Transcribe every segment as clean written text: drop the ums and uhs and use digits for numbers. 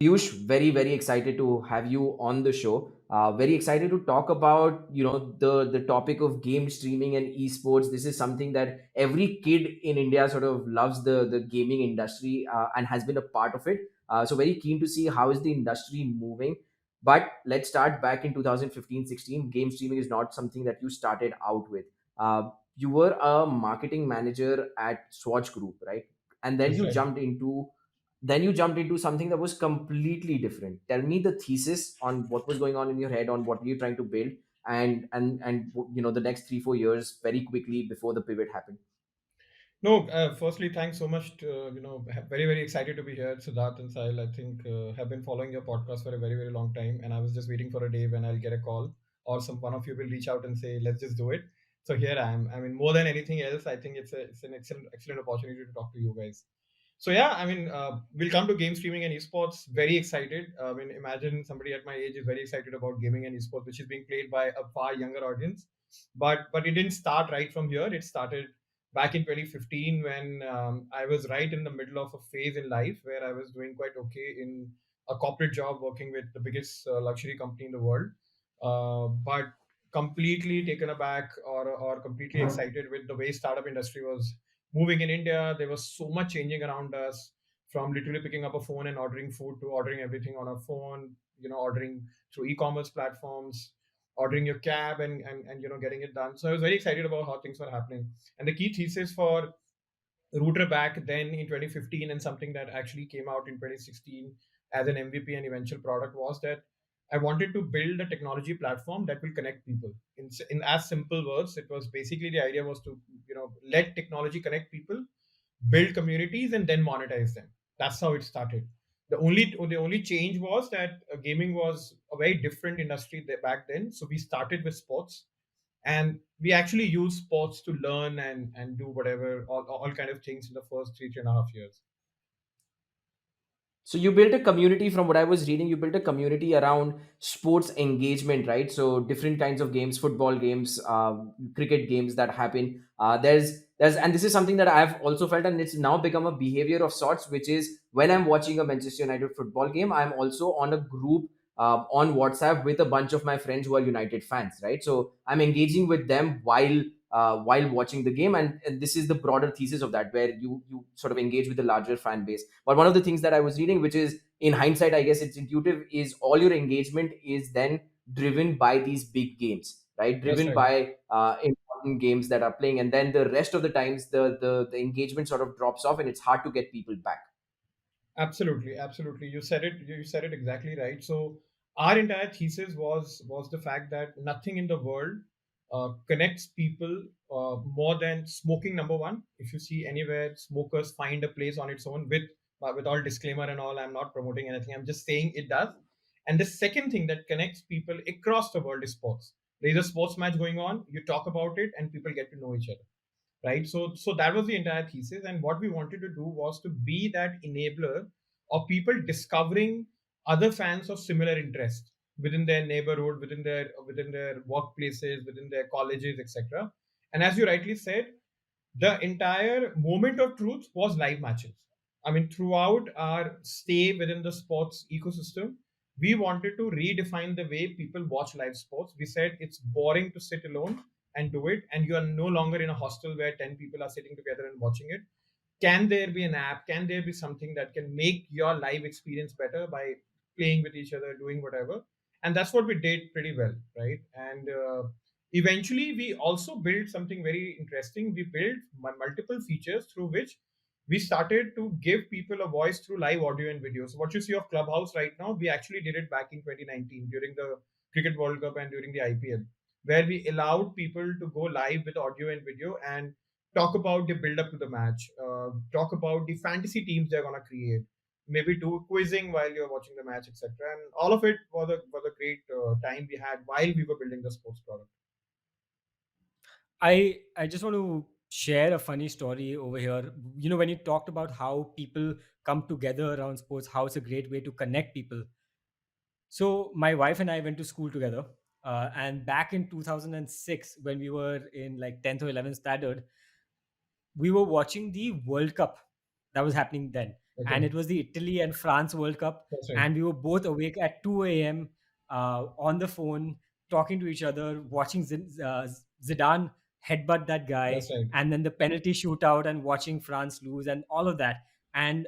Piyush, very very excited to have you on the show. Very excited to talk about the topic of game streaming and esports. This is something that every kid in India sort of loves the gaming industry and has been a part of it. So very keen to see how is the industry moving. But let's start back in 2015-16. Game streaming is not something that you started out with. You were a marketing manager at Swatch Group, right? And then That's you right. jumped into something that was completely different. Tell me the thesis on what was going on in your head, on what you're trying to build, and the next 3-4 years very quickly before the pivot happened. No, firstly, thanks so much. Very, very excited to be here, Siddharth and Sahil. I think have been following your podcast for a very, very long time, and I was just waiting for a day when I'll get a call or some one of you will reach out and say, "Let's just do it." So here I am. I mean, more than anything else, I think it's an excellent opportunity to talk to you guys. So yeah, I mean, we'll come to game streaming and esports. Very excited. I mean, imagine somebody at my age is very excited about gaming and esports, which is being played by a far younger audience. But it didn't start right from here. It started back in 2015 when I was right in the middle of a phase in life where I was doing quite okay in a corporate job working with the biggest luxury company in the world, but completely taken aback or completely excited with the way startup industry was moving in India. There was so much changing around us, from literally picking up a phone and ordering food to ordering everything on a phone, ordering through e-commerce platforms, ordering your cab and getting it done. So I was very excited about how things were happening. And the key thesis for Router back then in 2015 and something that actually came out in 2016 as an MVP and eventual product was that I wanted to build a technology platform that will connect people. In as simple words, it was basically the idea was to let technology connect people, build communities, and then monetize them. That's how it started. The only change was that gaming was a very different industry back then. So we started with sports, and we actually use sports to learn and do whatever all kind of things in the first 3.5 years. So you built a community, from what I was reading, you built a community around sports engagement, right? So different kinds of games, football games, cricket games that happen. And this is something that I've also felt, and it's now become a behavior of sorts, which is when I'm watching a Manchester United football game, I'm also on a group on WhatsApp with a bunch of my friends who are United fans, right? So I'm engaging with them while watching the game, and this is the broader thesis of that, where you sort of engage with the larger fan base. But one of the things that I was reading, which is in hindsight, I guess it's intuitive, is all your engagement is then driven by these big games, right? That's Driven right. by important games that are playing, and then the rest of the times the engagement sort of drops off, and it's hard to get people back. Absolutely, absolutely. You said it exactly right. So our entire thesis was the fact that nothing in the world connects people more than smoking. Number one, if you see anywhere, smokers find a place on its own. With all disclaimer and all, I'm not promoting anything. I'm just saying it does. And the second thing that connects people across the world is sports. There is a sports match going on. You talk about it, and people get to know each other, right? So that was the entire thesis, and what we wanted to do was to be that enabler of people discovering other fans of similar interest within their neighborhood, within their workplaces, within their colleges, etc. And as you rightly said, the entire moment of truth was live matches. I mean, throughout our stay within the sports ecosystem, we wanted to redefine the way people watch live sports. We said it's boring to sit alone and do it, and you are no longer in a hostel where 10 people are sitting together and watching it. Can there be an app? Can there be something that can make your live experience better by playing with each other, doing whatever? And that's what we did pretty well, right? And eventually, we also built something very interesting. We built multiple features through which we started to give people a voice through live audio and video. So what you see of Clubhouse right now, we actually did it back in 2019 during the Cricket World Cup and during the IPL, where we allowed people to go live with audio and video and talk about the build up to the match, talk about the fantasy teams they're going to create, maybe do quizzing while you're watching the match, etc. And all of it was a great time we had while we were building the sports product. I just want to share a funny story over here. When you talked about how people come together around sports, how it's a great way to connect people. So my wife and I went to school together, and back in 2006, when we were in like 10th or 11th standard, we were watching the World Cup that was happening then. and Okay. it was the Italy and France World Cup, That's right. and we were both awake at 2 a.m. On the phone, talking to each other, watching Zidane headbutt that guy, That's right. and then the penalty shootout, and watching France lose, and all of that. And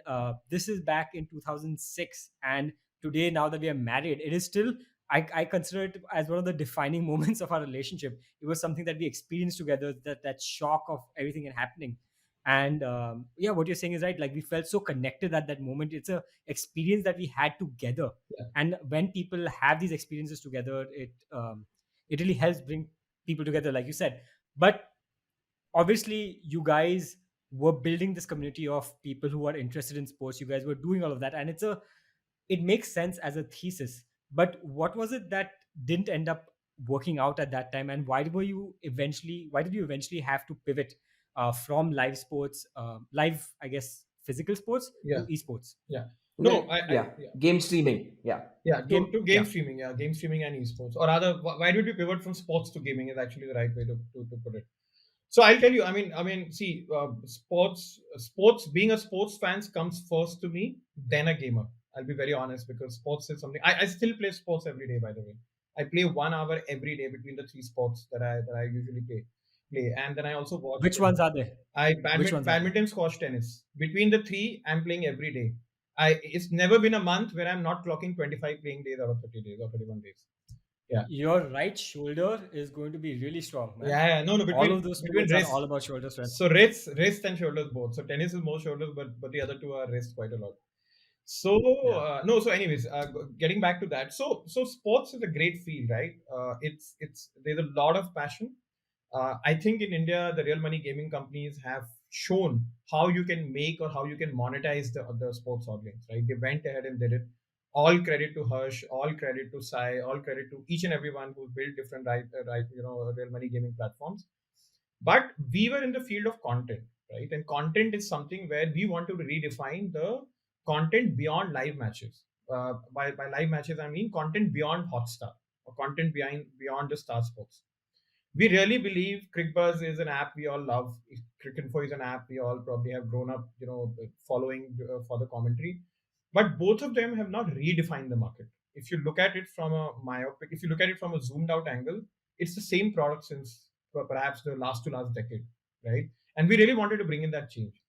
this is back in 2006, and today, now that we are married, it is still, I consider it as one of the defining moments of our relationship. It was something that we experienced together, that shock of everything and happening. And yeah, what you're saying is right. Like, we felt so connected at that moment. It's a experience that we had together, Yeah. and when people have these experiences together, it really helps bring people together, like you said. But obviously, you guys were building this community of people who are interested in sports. You guys were doing all of that, and it makes sense as a thesis. But what was it that didn't end up working out at that time, and why did you eventually have to pivot from live sports, live, I guess, physical sports, to Yeah. esports? Yeah. No, Yeah, yeah. game streaming. Yeah. Yeah, Game, to game yeah. streaming, yeah, game streaming and esports, or rather, why did we pivot from sports to gaming is actually the right way to put it. So I'll tell you. See, sports. Being a sports fan comes first to me, then a gamer. I'll be very honest, because sports is something I still play sports every day. By the way, I play 1 hour every day between the three sports that I usually play, and then I also watch. Which ones are there? Which ones are there? Badminton, squash, tennis. Between the three, I'm playing every day. It's never been a month where I'm not clocking 25 playing days out of 30 days or 31 days. Yeah. Your right shoulder is going to be really strong, man. Yeah, yeah. No, no, All of between those between sports are all wrists. about shoulder strength. So wrists and shoulders both. So tennis is more shoulders, but the other two are wrists quite a lot. So Yeah. no, so anyways, getting back to that. So sports is a great field, right? It's there's a lot of passion. I think in India, the real money gaming companies have shown how you can make or how you can monetize the sports audience, right? They went ahead and did it. All credit to Hush, all credit to Sai, all credit to each and everyone who built different real money gaming platforms. But we were in the field of content, right? And content is something where we want to redefine the content beyond live matches. By live matches, I mean content beyond Hotstar or content beyond the Star Sports. We really believe CrickBuzz is an app we all love. Cricinfo is an app we all probably have grown up, following for the commentary. But both of them have not redefined the market. If you look at it from a myopic, if you look at it from a zoomed out angle, it's the same product since perhaps the last to last decade, right? And we really wanted to bring in that change.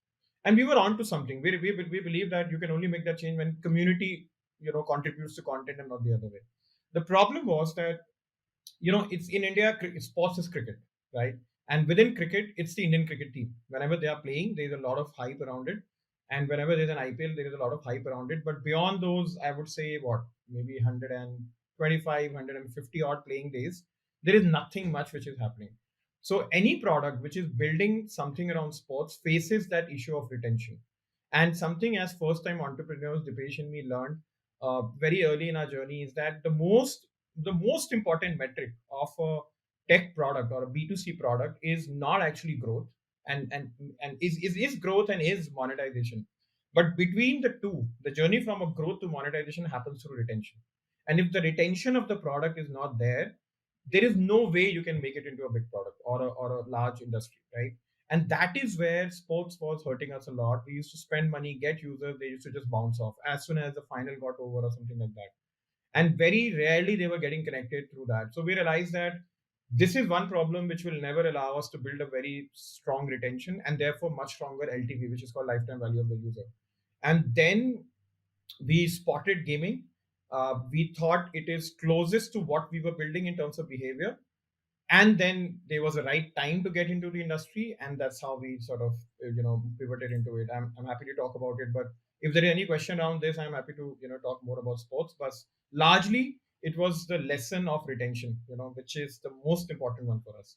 And we were on to something. We believe that you can only make that change when community, contributes to content and not the other way. The problem was that it's in India. Sports is cricket, right? And within cricket, it's the Indian cricket team. Whenever they are playing, there's a lot of hype around it, and whenever there's an IPL, there is a lot of hype around it. But beyond those, I would say what, maybe 125, 150 odd playing days, there is nothing much which is happening. So any product which is building something around sports faces that issue of retention. And something as first time entrepreneurs, Dipesh and me learned very early in our journey is that the most important metric of a tech product or a B2C product is not actually growth, and is growth and is monetization. But between the two, the journey from a growth to monetization happens through retention. And if the retention of the product is not there, there is no way you can make it into a big product or a large industry, right? And that is where sports was hurting us a lot. We used to spend money, get users, they used to just bounce off as soon as the final got over or something like that. And very rarely they were getting connected through that. So we realized that this is one problem which will never allow us to build a very strong retention and therefore much stronger LTV, which is called lifetime value of the user. And then we spotted gaming. We thought it is closest to what we were building in terms of behavior, and then there was a right time to get into the industry, and that's how we sort of pivoted into it. I'm happy to talk about it, but if there is any question around this, I'm happy to talk more about sports. But largely it was the lesson of retention, which is the most important one for us.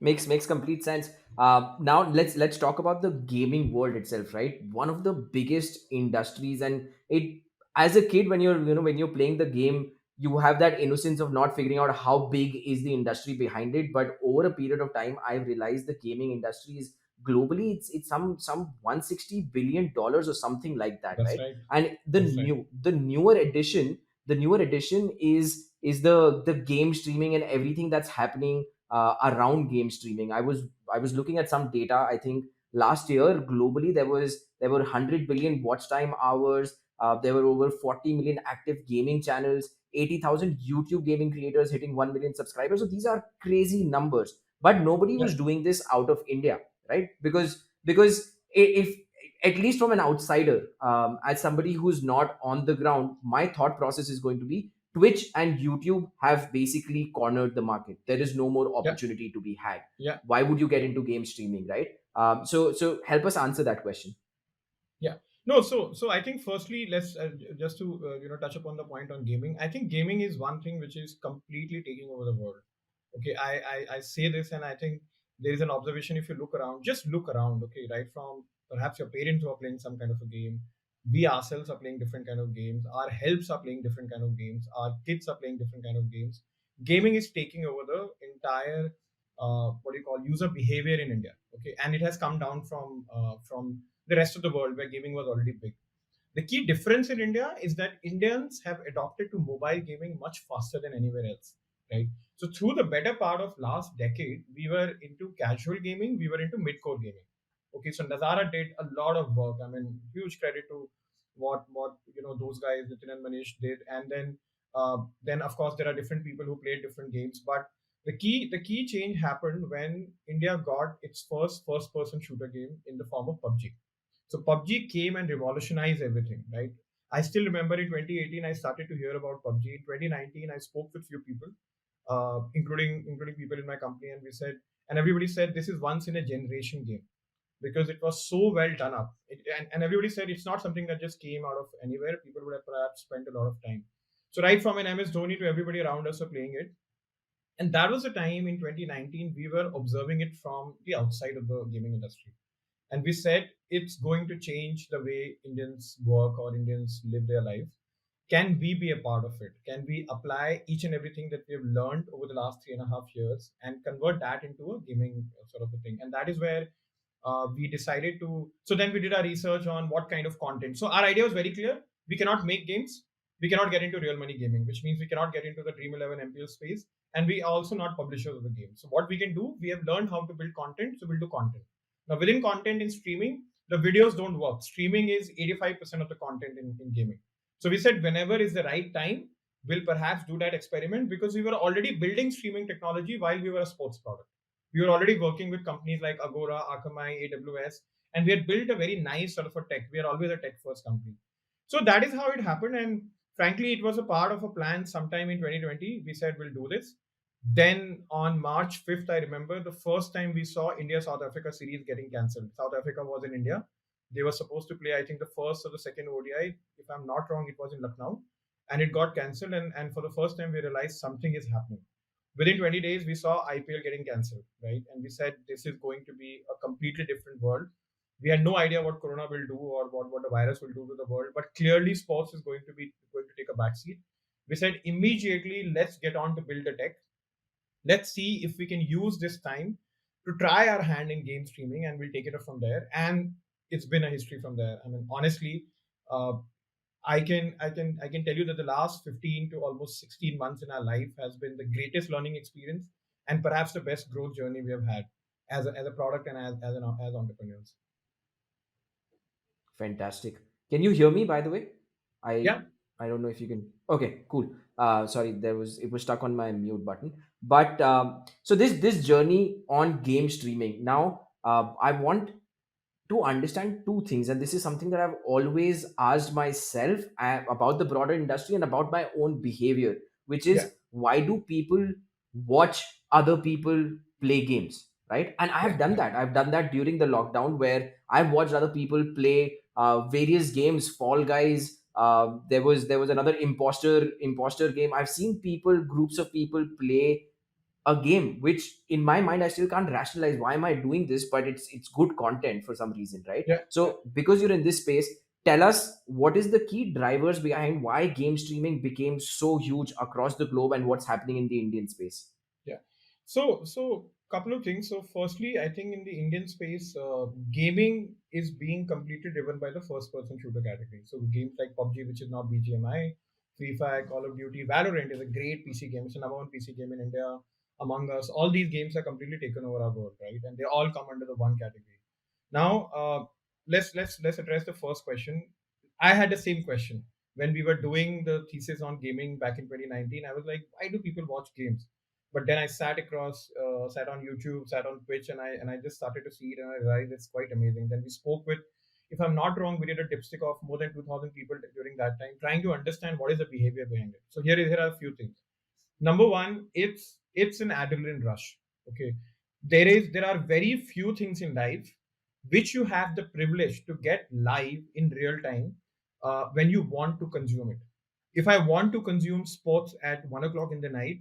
Makes complete sense. Now let's talk about the gaming world itself, right? One of the biggest industries, and it, as a kid, when you're playing the game, you have that innocence of not figuring out how big is the industry behind it. But over a period of time, I've realized the gaming industry is globally, it's some $160 billion or something like that, That's right? right. And That's right. the newer addition is the game streaming and everything that's happening around game streaming. I was looking at some data. I think last year globally there were 100 billion watch time hours. There were over 40 million active gaming channels, 80,000 YouTube gaming creators hitting 1 million subscribers. So these are crazy numbers. But nobody Yeah, was doing this out of India, right? Because if at least from an outsider, as somebody who's not on the ground, my thought process is going to be Twitch and YouTube have basically cornered the market. There is no more yeah, opportunity to be had. yeah, Why would you get into game streaming, right? So help us answer that question. yeah. No, so I think firstly, let's just to touch upon the point on gaming. I think gaming is one thing which is completely taking over the world. Okay, I say this, and I think there is an observation. If you look around, just look around. Okay, right from perhaps your parents who are playing some kind of a game, we ourselves are playing different kind of games, our helps are playing different kind of games, our kids are playing different kind of games. Gaming is taking over the entire what do you call user behavior in India. Okay, and it has come down from the rest of the world where gaming was already big. The key difference in India is that Indians have adopted to mobile gaming much faster than anywhere else, right? So through the better part of last decade, we were into casual gaming, we were into mid-core gaming. Okay, so Nazara did a lot of work. I mean, huge credit to what those guys, Nitin and Manish, did, and then of course there are different people who played different games. But the key change happened when India got its first person shooter game in the form of PUBG. So PUBG came and revolutionized everything, right? I still remember in 2018 I started to hear about PUBG. In 2019 I spoke with few people, including people in my company, and we said, and everybody said this is once in a generation game because it was so well done up. And everybody said it's not something that just came out of anywhere. People would have perhaps spent a lot of time. So right from an MS Dhoni to everybody around us are playing it, and that was the time in 2019 we were observing it from the outside of the gaming industry, and we said it's going to change the way Indians work or Indians live their life. Can we be a part of it? Can we apply each and everything that we've learned over the last 3.5 years and convert that into a gaming sort of a thing? And that is where we decided to. So then we did our research on what kind of content. So our idea was very clear. We cannot make games. We cannot get into real money gaming, which means we cannot get into the Dream 11 MPL space. And we also not publishers of the game. So what we can do, we have learned how to build content. So we'll do content. Now within content in streaming, the videos don't work. Streaming is 85% of the content in gaming. So we said whenever is the right time, we'll perhaps do that experiment because we were already building streaming technology while we were a sports product. We were already working with companies like Agora, Akamai, AWS, and we had built a very nice sort of a tech. We are always a tech first company. So that is how it happened. And frankly, it was a part of a plan sometime in 2020. We said we'll do this. Then on March 5th, I remember the first time we saw India South Africa series getting cancelled. South Africa was in India. They were supposed to play, I think, the first or the second ODI. If I'm not wrong, it was in Lucknow. And it got cancelled. And for the first time, we realized something is happening. Within 20 days, we saw IPL getting cancelled, right? And we said this is going to be a completely different world. We had no idea what Corona will do or what the virus will do to the world, but clearly sports is going to take a backseat. We said immediately, let's get on to build the tech. Let's see if we can use this time to try our hand in game streaming, and we'll take it up from there. And it's been a history from there. I mean, honestly, uh, I can tell you that the last 15 to almost 16 months in our life has been the greatest learning experience and perhaps the best growth journey we have had as a product and as entrepreneurs. Fantastic. Can you hear me, by the way? I Yeah, I don't know if you can. Okay, cool. Sorry, it was stuck on my mute button. But so this journey on game streaming. Now, I want to understand two things, and this is something that I've always asked myself about the broader industry and about my own behavior, which yeah, is why do people watch other people play games, right? And I yeah, have done yeah, that. I've done that during the lockdown where I've watched other people play various games, Fall Guys. There was another imposter game. I've seen groups of people play a game which in my mind I still can't rationalize why am I doing this, but it's good content for some reason, right? yeah, yeah. So because you're in this space, tell us what is the key drivers behind why game streaming became so huge across the globe and what's happening in the Indian space. Yeah. So couple of things. So firstly, I think in the Indian space, gaming is being completely driven by the first person shooter category. So games like PUBG, which is now BGMI, Free Fire, Call of Duty, Valorant is a great PC game. It's the number one PC game in India. Among Us, all these games are completely taken over our world, right? And they all come under the one category. Now, let's address the first question. I had the same question when we were doing the thesis on gaming back in 2019. I was like, why do people watch games? But then I sat on YouTube, sat on Twitch, and I just started to see it, and I realized it's quite amazing. Then we spoke with, if I'm not wrong, we did a dipstick of more than 2,000 people during that time, trying to understand what is the behavior behind it. So here are a few things. Number one, it's an adrenaline rush. Okay, there are very few things in life which you have the privilege to get live in real time when you want to consume it. If I want to consume sports at 1 o'clock in the night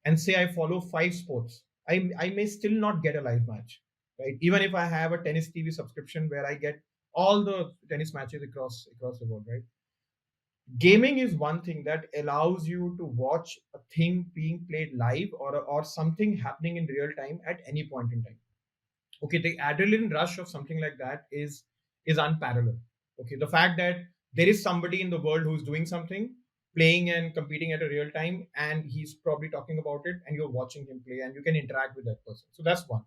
and say I follow five sports, I may still not get a live match, right? Even if I have a tennis TV subscription where I get all the tennis matches across the world, right? Gaming is one thing that allows you to watch a thing being played live, or something happening in real time at any point in time. Okay, the adrenaline rush of something like that is unparalleled. Okay, the fact that there is somebody in the world who's doing something, playing and competing at a real time, and he's probably talking about it, and you're watching him play, and you can interact with that person. So that's one.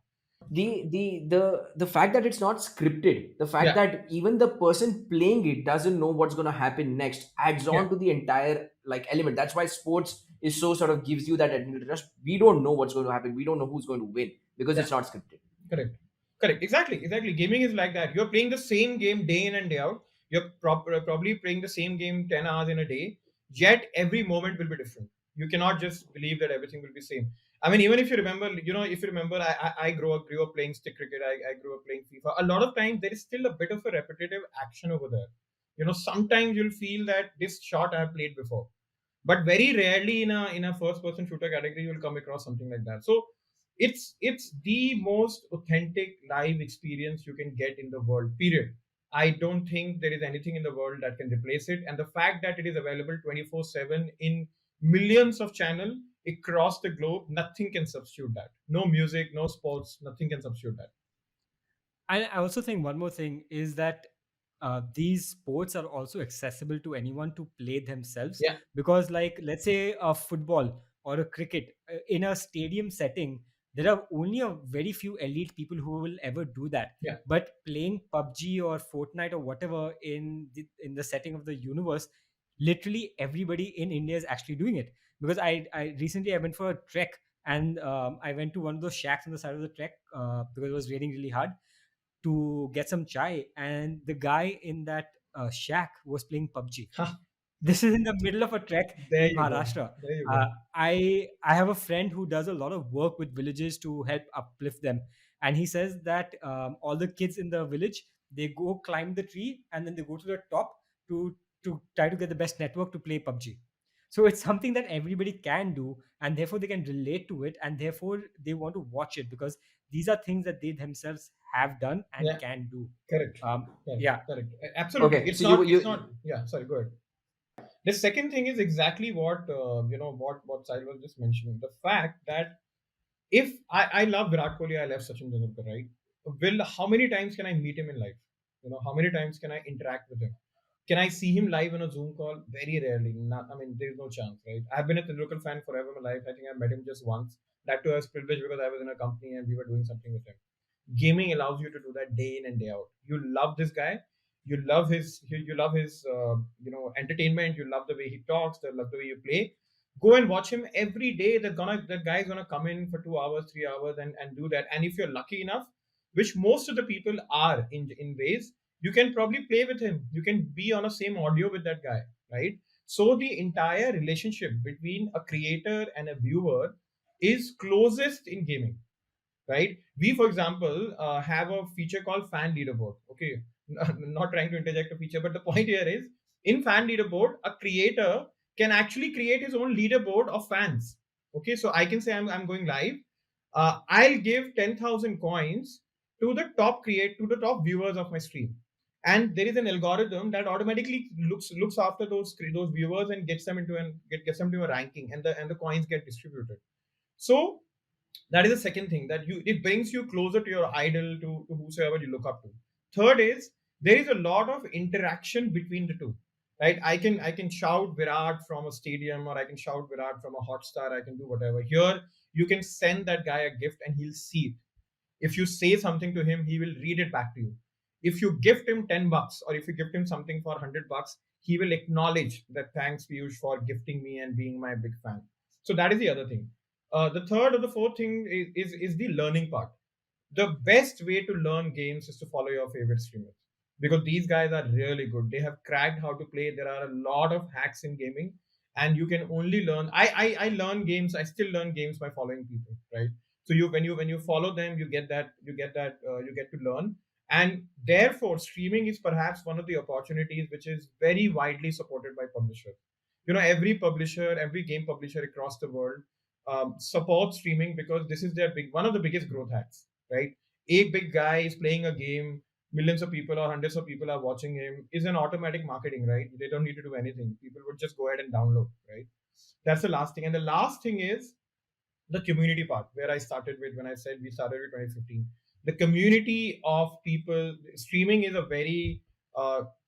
The fact that it's not scripted, the fact Yeah, that even the person playing it doesn't know what's going to happen next, adds yeah, on to the entire like element. That's why sports is so sort of gives you that adrenaline rush. We don't know what's going to happen, we don't know who's going to win, because yeah. it's not scripted. Correct. Correct. Exactly. Exactly. Gaming is like that. You're playing the same game day in and day out. You're probably playing the same game 10 hours in a day, yet every moment will be different. You cannot just believe that everything will be same. I mean, even if you remember, if you remember, I grew up playing stick cricket. I grew up playing FIFA. A lot of times there is still a bit of a repetitive action over there. Sometimes you'll feel that this shot I have played before, but very rarely in a first person shooter category you'll come across something like that. So it's the most authentic live experience you can get in the world, period. I don't think there is anything in the world that can replace it, and the fact that it is available 24/7 in millions of channel across the globe, nothing can substitute that. No music, no sports, nothing can substitute that. I also think one more thing is that these sports are also accessible to anyone to play themselves, Yeah, because, like, let's say a football or a cricket in a stadium setting, there are only a very few elite people who will ever do that. yeah, But playing PUBG or Fortnite or whatever in the setting of the universe, literally everybody in India is actually doing it. Because I recently I went for a trek, and I went to one of those shacks on the side of the trek because it was raining really hard, to get some chai, and the guy in that shack was playing PUBG. ha, This is in the middle of a trek there in you go, Maharashtra. there you Uh, go. I have a friend who does a lot of work with villages to help uplift them, and he says that all the kids in the village, they go climb the tree and then they go to the top to try to get the best network to play PUBG. So it's something that everybody can do, and therefore they can relate to it, and therefore they want to watch it because these are things that they themselves have done and Yeah, can do. correct, correct, Yeah. correct. Absolutely. Okay, it's so you not it's you not yeah, sorry, go ahead. The second thing is exactly what Sahil was just mentioning. The fact that if I love Virat Kohli, I love Sachin Tendulkar, right? Will how many times can I meet him in life? How many times can I interact with him? Can I see him live on a Zoom call? Very rarely. Not, I mean, there is no chance, right? I've been a Tendulkar fan forever in my life. I think I met him just once. That too, I was privileged because I was in a company and we were doing something with him. Gaming allows you to do that day in and day out. You love this guy. You love his entertainment. You love the way he talks. You love the way you play. Go and watch him every day. That guy's gonna come in for 2 hours, 3 hours, and do that. And if you're lucky enough, which most of the people are in ways, you can probably play with him. You can be on a same audio with that guy, right? So the entire relationship between a creator and a viewer is closest in gaming, right? We, for example, have a feature called fan leaderboard. Okay, not trying to interject a feature, but the point here is, in fan leaderboard, a creator can actually create his own leaderboard of fans. Okay, so I can say I'm going live. I'll give 10,000 coins to the top viewers of my stream, and there is an algorithm that automatically looks after those viewers and gets them to a ranking, and the coins get distributed. So that is the second thing, that it brings you closer to your idol, to whosoever you look up to. Third is, there is a lot of interaction between the two, right? I can shout Virat from a stadium, or I can shout Virat from a Hotstar. I can do whatever. Here you can send that guy a gift and he'll see it. If you say something to him, he will read it back to you. If you gift him $10 or if you gift him something for $100, he will acknowledge that thanks Piyush for gifting me and being my big fan. So that is the other thing. The third or the fourth thing is the learning part. The best way to learn games is to follow your favorite streamers, because these guys are really good. They have cracked how to play. There are a lot of hacks in gaming, and you can only learn. I learn games. I still learn games by following people, right? So when you follow them, you get to learn, and therefore streaming is perhaps one of the opportunities which is very widely supported by publishers. Every publisher, every game publisher across the world supports streaming because this is their big one of the biggest growth hacks, right? A big guy is playing a game, millions of people or hundreds of people are watching him, is an automatic marketing, right? They don't need to do anything. People would just go ahead and download, right? That's the last thing. And the last thing is the community part, where I started with when I said we started with 2015. The community of people, streaming is a very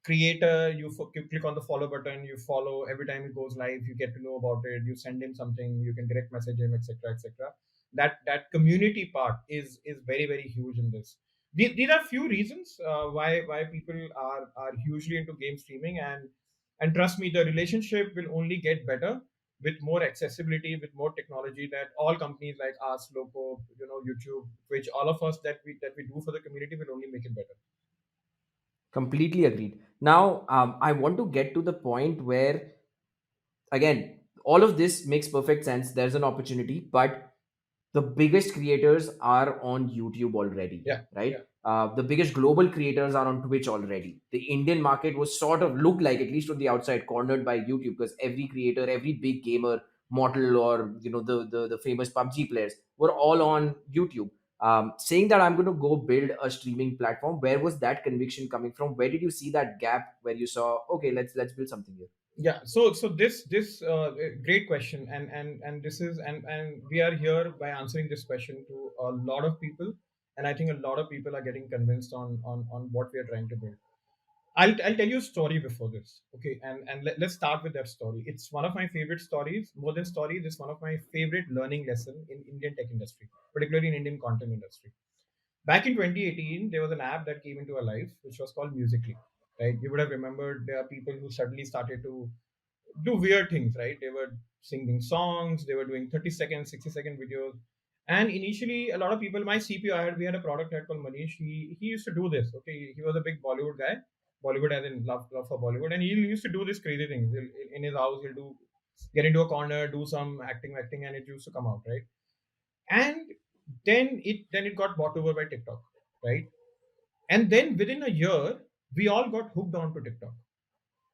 creator. You click on the follow button, you follow every time it goes live, you get to know about it, you send him something, you can direct message him, etc., etc. That community part is very very huge in this. These are few reasons why people are hugely into game streaming, and trust me, the relationship will only get better with more accessibility, with more technology, that all companies like us, Loco, YouTube, Twitch, all of us that we do for the community will only make it better. Completely agreed. Now, I want to get to the point where, again, all of this makes perfect sense. There's an opportunity, but the biggest creators are on YouTube already, Yeah, right? yeah, The biggest global creators are on Twitch already. The Indian market was sort of looked like, at least from the outside, cornered by YouTube, because every creator, every big gamer, model, or the famous PUBG players were all on YouTube. Saying that I'm going to go build a streaming platform, where was that conviction coming from? Where did you see that gap where you saw, okay, let's build something here? yeah. So this great question, and this is and we are here by answering this question to a lot of people, and I think a lot of people are getting convinced on what we are trying to build. I'll tell you a story before this, okay? And let's start with that story. It's one of my favorite stories. More than stories, it's one of my favorite learning lesson in Indian tech industry, particularly in Indian content industry. Back in 2018, there was an app that came into our life, which was called Musically, right? You would have remembered there are people who suddenly started to do weird things, right? They were singing songs, they were doing 30-second, 60-second videos. And initially, a lot of people, my CPO, we had a product head called Manish. He used to do this. Okay, he was a big Bollywood guy, Bollywood as in love for Bollywood, and he used to do this crazy things in his house. He'll do get into a corner, do some acting, and it used to come out, right? And then it got bought over by TikTok, right? And then within a year, we all got hooked onto TikTok.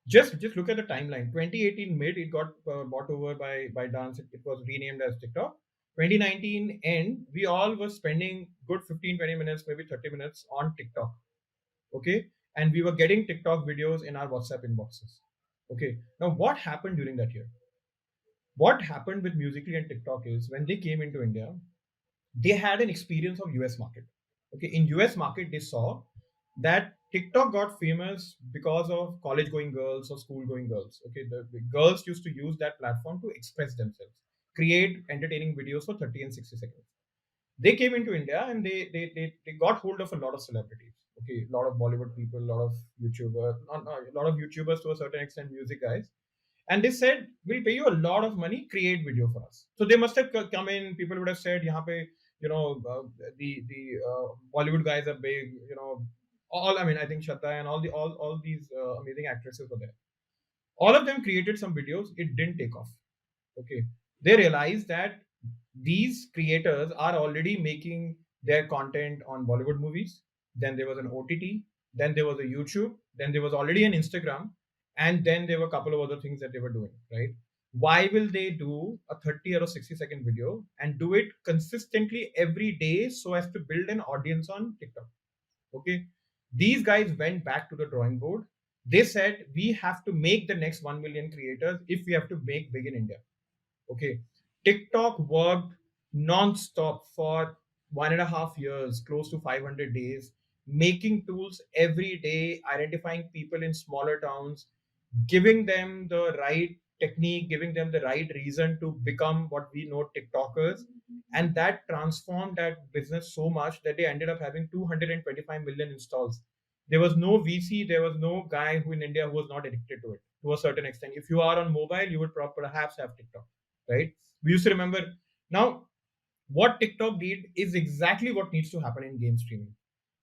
Just look at the timeline. 2018 mid, it got bought over by Dance. It was renamed as TikTok. 2019 end, we all were spending good 15-20 minutes, maybe 30 minutes on TikTok. Okay, and we were getting TikTok videos in our WhatsApp inboxes. Okay, now what happened during that year? What happened with Musically and TikTok is when they came into India, they had an experience of US market. Okay, in US market, they saw that TikTok got famous because of college going girls or school going girls. Okay, the girls used to use that platform to express themselves, create entertaining videos for 30 and 60 seconds. They came into India and they got hold of a lot of celebrities. Okay, a lot of Bollywood people, a lot of YouTubers, a lot of YouTubers to a certain extent, music guys, and they said we'll pay you a lot of money, create video for us. So they must have come in. People would have said, "Yahan pe, the Bollywood guys are big." All, I mean, I think Shraddha and all these amazing actresses were there. All of them created some videos. It didn't take off. Okay, they realized that these creators are already making their content on Bollywood movies. Then there was an OTT. Then there was a YouTube. Then there was already an Instagram, and then there were a couple of other things that they were doing. Right? Why will they do a 30 or a 60-second video and do it consistently every day so as to build an audience on TikTok? Okay, these guys went back to the drawing board. They said we have to make the next 1 million creators if we have to make big in India. Okay, TikTok worked non-stop for 1.5 years, close to 500 days, making tools every day, identifying people in smaller towns, giving them the right technique, giving them the right reason to become what we know TikTokers. And that transformed that business so much that they ended up having 225 million installs. There was no VC, there was no guy who in India who was not addicted to it to a certain extent. If you are on mobile, you would perhaps have TikTok, right? We used to remember. Now, what TikTok did is exactly what needs to happen in game streaming.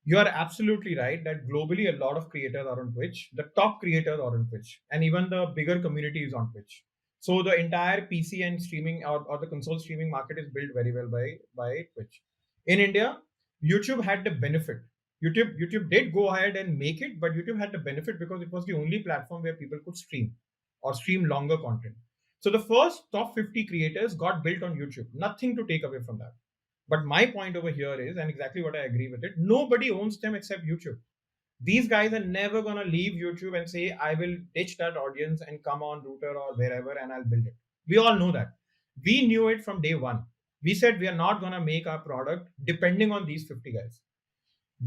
You are absolutely right that globally a lot of creators are on Twitch. The top creators are on Twitch, and even the bigger community is on Twitch. So the entire PC and streaming or the console streaming market is built very well by Twitch. In India, YouTube had the benefit. YouTube did go ahead and make it, but YouTube had the benefit because it was the only platform where people could stream or stream longer content. So the first top 50 creators got built on YouTube. Nothing to take away from that. But my point over here is, and exactly what I agree with it, nobody owns them except YouTube. These guys are never going to leave YouTube and say, I will ditch that audience and come on Router or wherever and I'll build it. We all know that. We knew it from day one. We said we are not going to make our product depending on these 50 guys.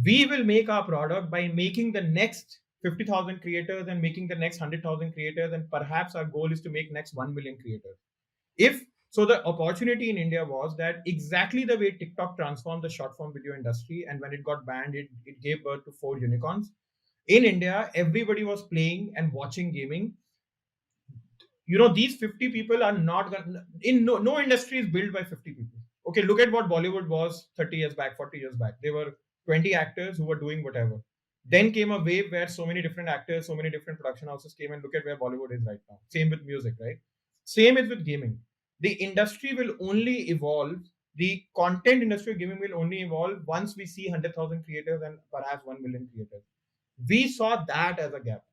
We will make our product by making the next 50,000 creators and making the next 100,000 creators. And perhaps our goal is to make next 1 million creators. If so, the opportunity in India was that exactly the way TikTok transformed the short form video industry, and when it got banned, it gave birth to 4 unicorns. In India, everybody was playing and watching gaming. These 50 people are not gonna, in no industry is built by 50 people. Okay, look at what Bollywood was 30 years back, 40 years back. There were 20 actors who were doing whatever. Then came a wave where so many different actors, so many different production houses came, and look at where Bollywood is right now. Same with music, right? Same is with gaming. The industry will only evolve. The content industry of gaming will only evolve once we see 100,000 creators and perhaps 1 million creators. We saw that as a gap.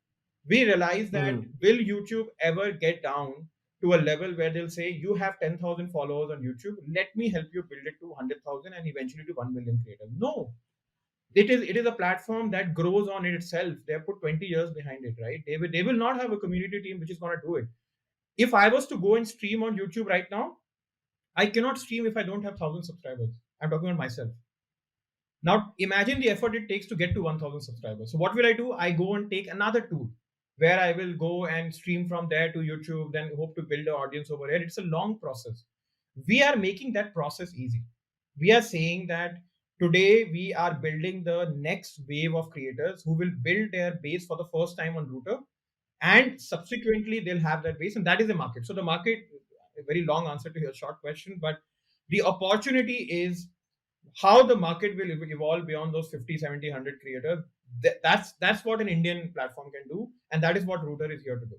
We realized that Hmm. will YouTube ever get down to a level where they'll say, you have 10,000 followers on YouTube, let me help you build it to 100,000 and eventually to 1 million creators. No, it is a platform that grows on itself. They have put 20 years behind it, right? They will not have a community team which is going to do it. If I was to go and stream on YouTube right now, I cannot stream if I don't have 1,000 subscribers. I'm talking about myself. Now, imagine the effort it takes to get to 1,000 subscribers. So, what will I do? I go and take another tool where I will go and stream from there to YouTube, then hope to build an audience over here. It's a long process. We are making that process easy. We are saying that today we are building the next wave of creators who will build their base for the first time on Router, and subsequently they'll have that base, and that is the market. So, the market, a very long answer to your short question, but the opportunity is how the market will evolve beyond those 50, 70, 100 creators. That's what an Indian platform can do, and that is what Router is here to do.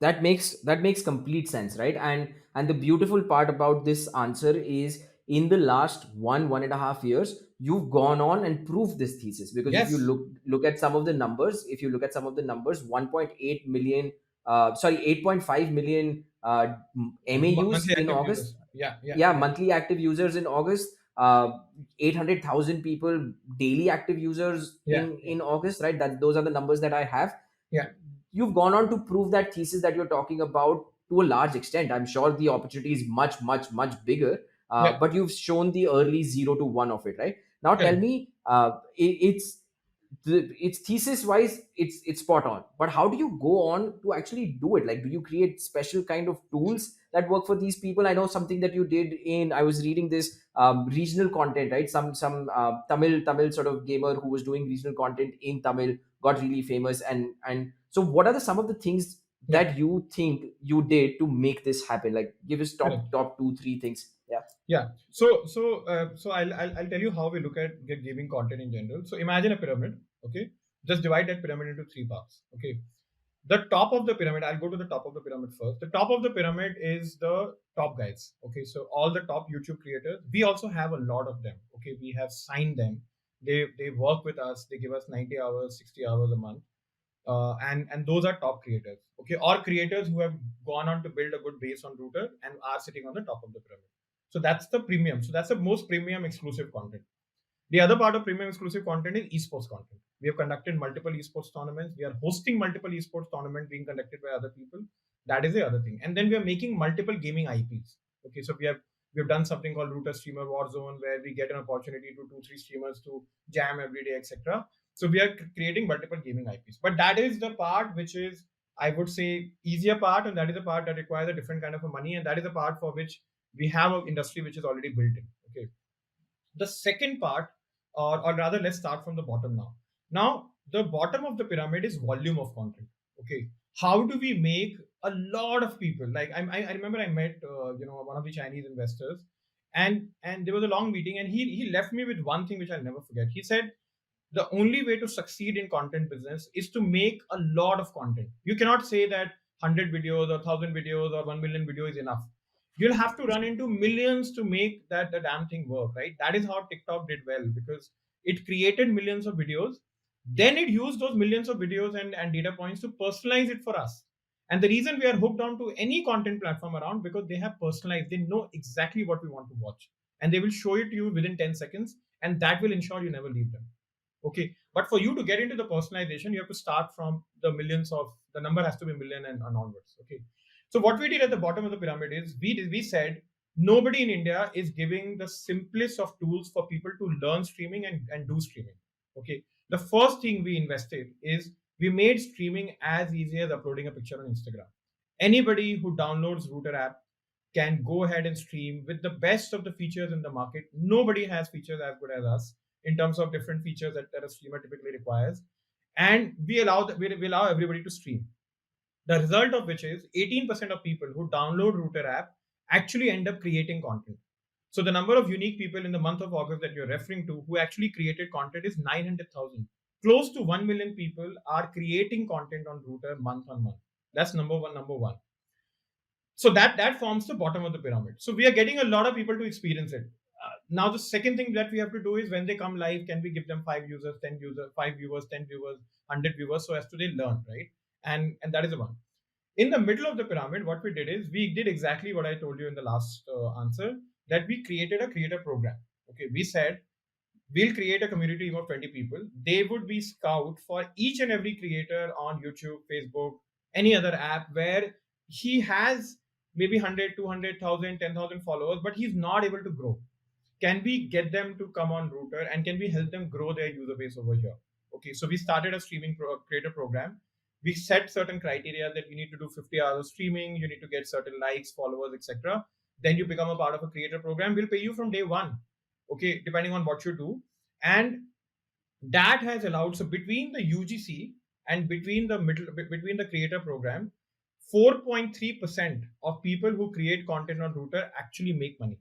That makes complete sense, right? And the beautiful part about this answer is, in the last 1.5 years, you've gone on and proved this thesis. Because if you Yes. look at some of the numbers, 1.8 million, sorry, 8.5 million MAUs Monthly in active August. users. Yeah, yeah, Yeah, yeah, monthly active users in August. 800,000 people daily active users yeah, in August, right? That those are the numbers that I have. yeah, You've gone on to prove that thesis that you're talking about to a large extent. I'm sure the opportunity is much, much, much bigger, yeah. but you've shown the early 0 to 1 of it, right? Now tell Correct. me, it's thesis wise, it's spot on, but how do you go on to actually do it? Like, do you create special kind of tools that work for these people? I know something that you did in, I was reading this, regional content, right? Some Tamil sort of gamer who was doing regional content in Tamil got really famous. And so what are some of the things Yeah, that you think you did to make this happen? Like, give us correct. top 2 3 things. Yeah. Yeah. So I'll tell you how we look at get gaming content in general. So imagine a pyramid. Okay, just divide that pyramid into three parts. Okay, the top of the pyramid, I'll go to the top of the pyramid first. The top of the pyramid is the top guys. Okay, so all the top YouTube creators, we also have a lot of them. Okay, we have signed them. They work with us. They give us 90 hours, 60 hours a month. And those are top creators. Okay, or creators who have gone on to build a good base on Router and are sitting on the top of the pyramid. So that's the premium. So that's the most premium exclusive content. The other part of premium exclusive content is esports content. We have conducted multiple esports tournaments. We are hosting multiple esports tournaments being conducted by other people. That is the other thing. And then we are making multiple gaming IPs. Okay, so we have done something called Router Streamer Warzone, where we get an opportunity to 2 3 streamers to jam every day, etc. So we are creating multiple gaming IPs. But that is the part which is I would say, easier part, and that is the part that requires a different kind of a money, and that is the part for which we have an industry which is already built in. Okay. The second part, or rather, let's start from the bottom now. Now, the bottom of the pyramid is volume of content. Okay, how do we make a lot of people, like I remember I met one of the Chinese investors, and there was a long meeting, and he left me with one thing which I'll never forget. He said, the only way to succeed in content business is to make a lot of content. You cannot say that 100 videos or 1,000 videos or 1 million video is enough. You'll have to run into millions to make that the damn thing work, right? That is how TikTok did well, because it created millions of videos. Then it used those millions of videos and data points to personalize it for us. And the reason we are hooked on to any content platform around, because they have personalized, they know exactly what we want to watch. And they will show it to you within 10 seconds, and that will ensure you never leave them. Okay, but for you to get into the personalization, you have to start from the millions of, the number has to be million and onwards. Okay, so what we did at the bottom of the pyramid is we said nobody in India is giving the simplest of tools for people to learn streaming and do streaming. Okay, the first thing we invested is we made streaming as easy as uploading a picture on Instagram. Anybody who downloads Router app can go ahead and stream with the best of the features in the market. Nobody has features as good as us in terms of different features that a streamer typically requires. And we allow everybody to stream. The result of which is 18% of people who download Router app actually end up creating content. So the number of unique people in the month of August that you're referring to who actually created content is 900,000. Close to 1 million people are creating content on Router month on month. That's number one. Number one. So that forms the bottom of the pyramid. So we are getting a lot of people to experience it. Now the second thing that we have to do is, when they come live, can we give them 5 users, 10 users, 5 viewers, 10 viewers, 100 viewers, so as to they learn, right? And that is the one. In the middle of the pyramid, what we did is we did exactly what I told you in the last answer, that we created a creator program. Okay, we said we'll create a community team of 20 people. They would be scout for each and every creator on YouTube, Facebook, any other app where he has maybe 100, 200,000, 10,000 followers, but he's not able to grow. Can we get them to come on Router, and can we help them grow their user base over here? Okay, so we started a creator program. We set certain criteria that you need to do 50 hours of streaming, you need to get certain likes, followers, etc. Then you become a part of a creator program. We'll pay you from day one, okay, depending on what you do. And that has allowed, so between the UGC and between the creator program, 4.3% of people who create content on Router actually make money.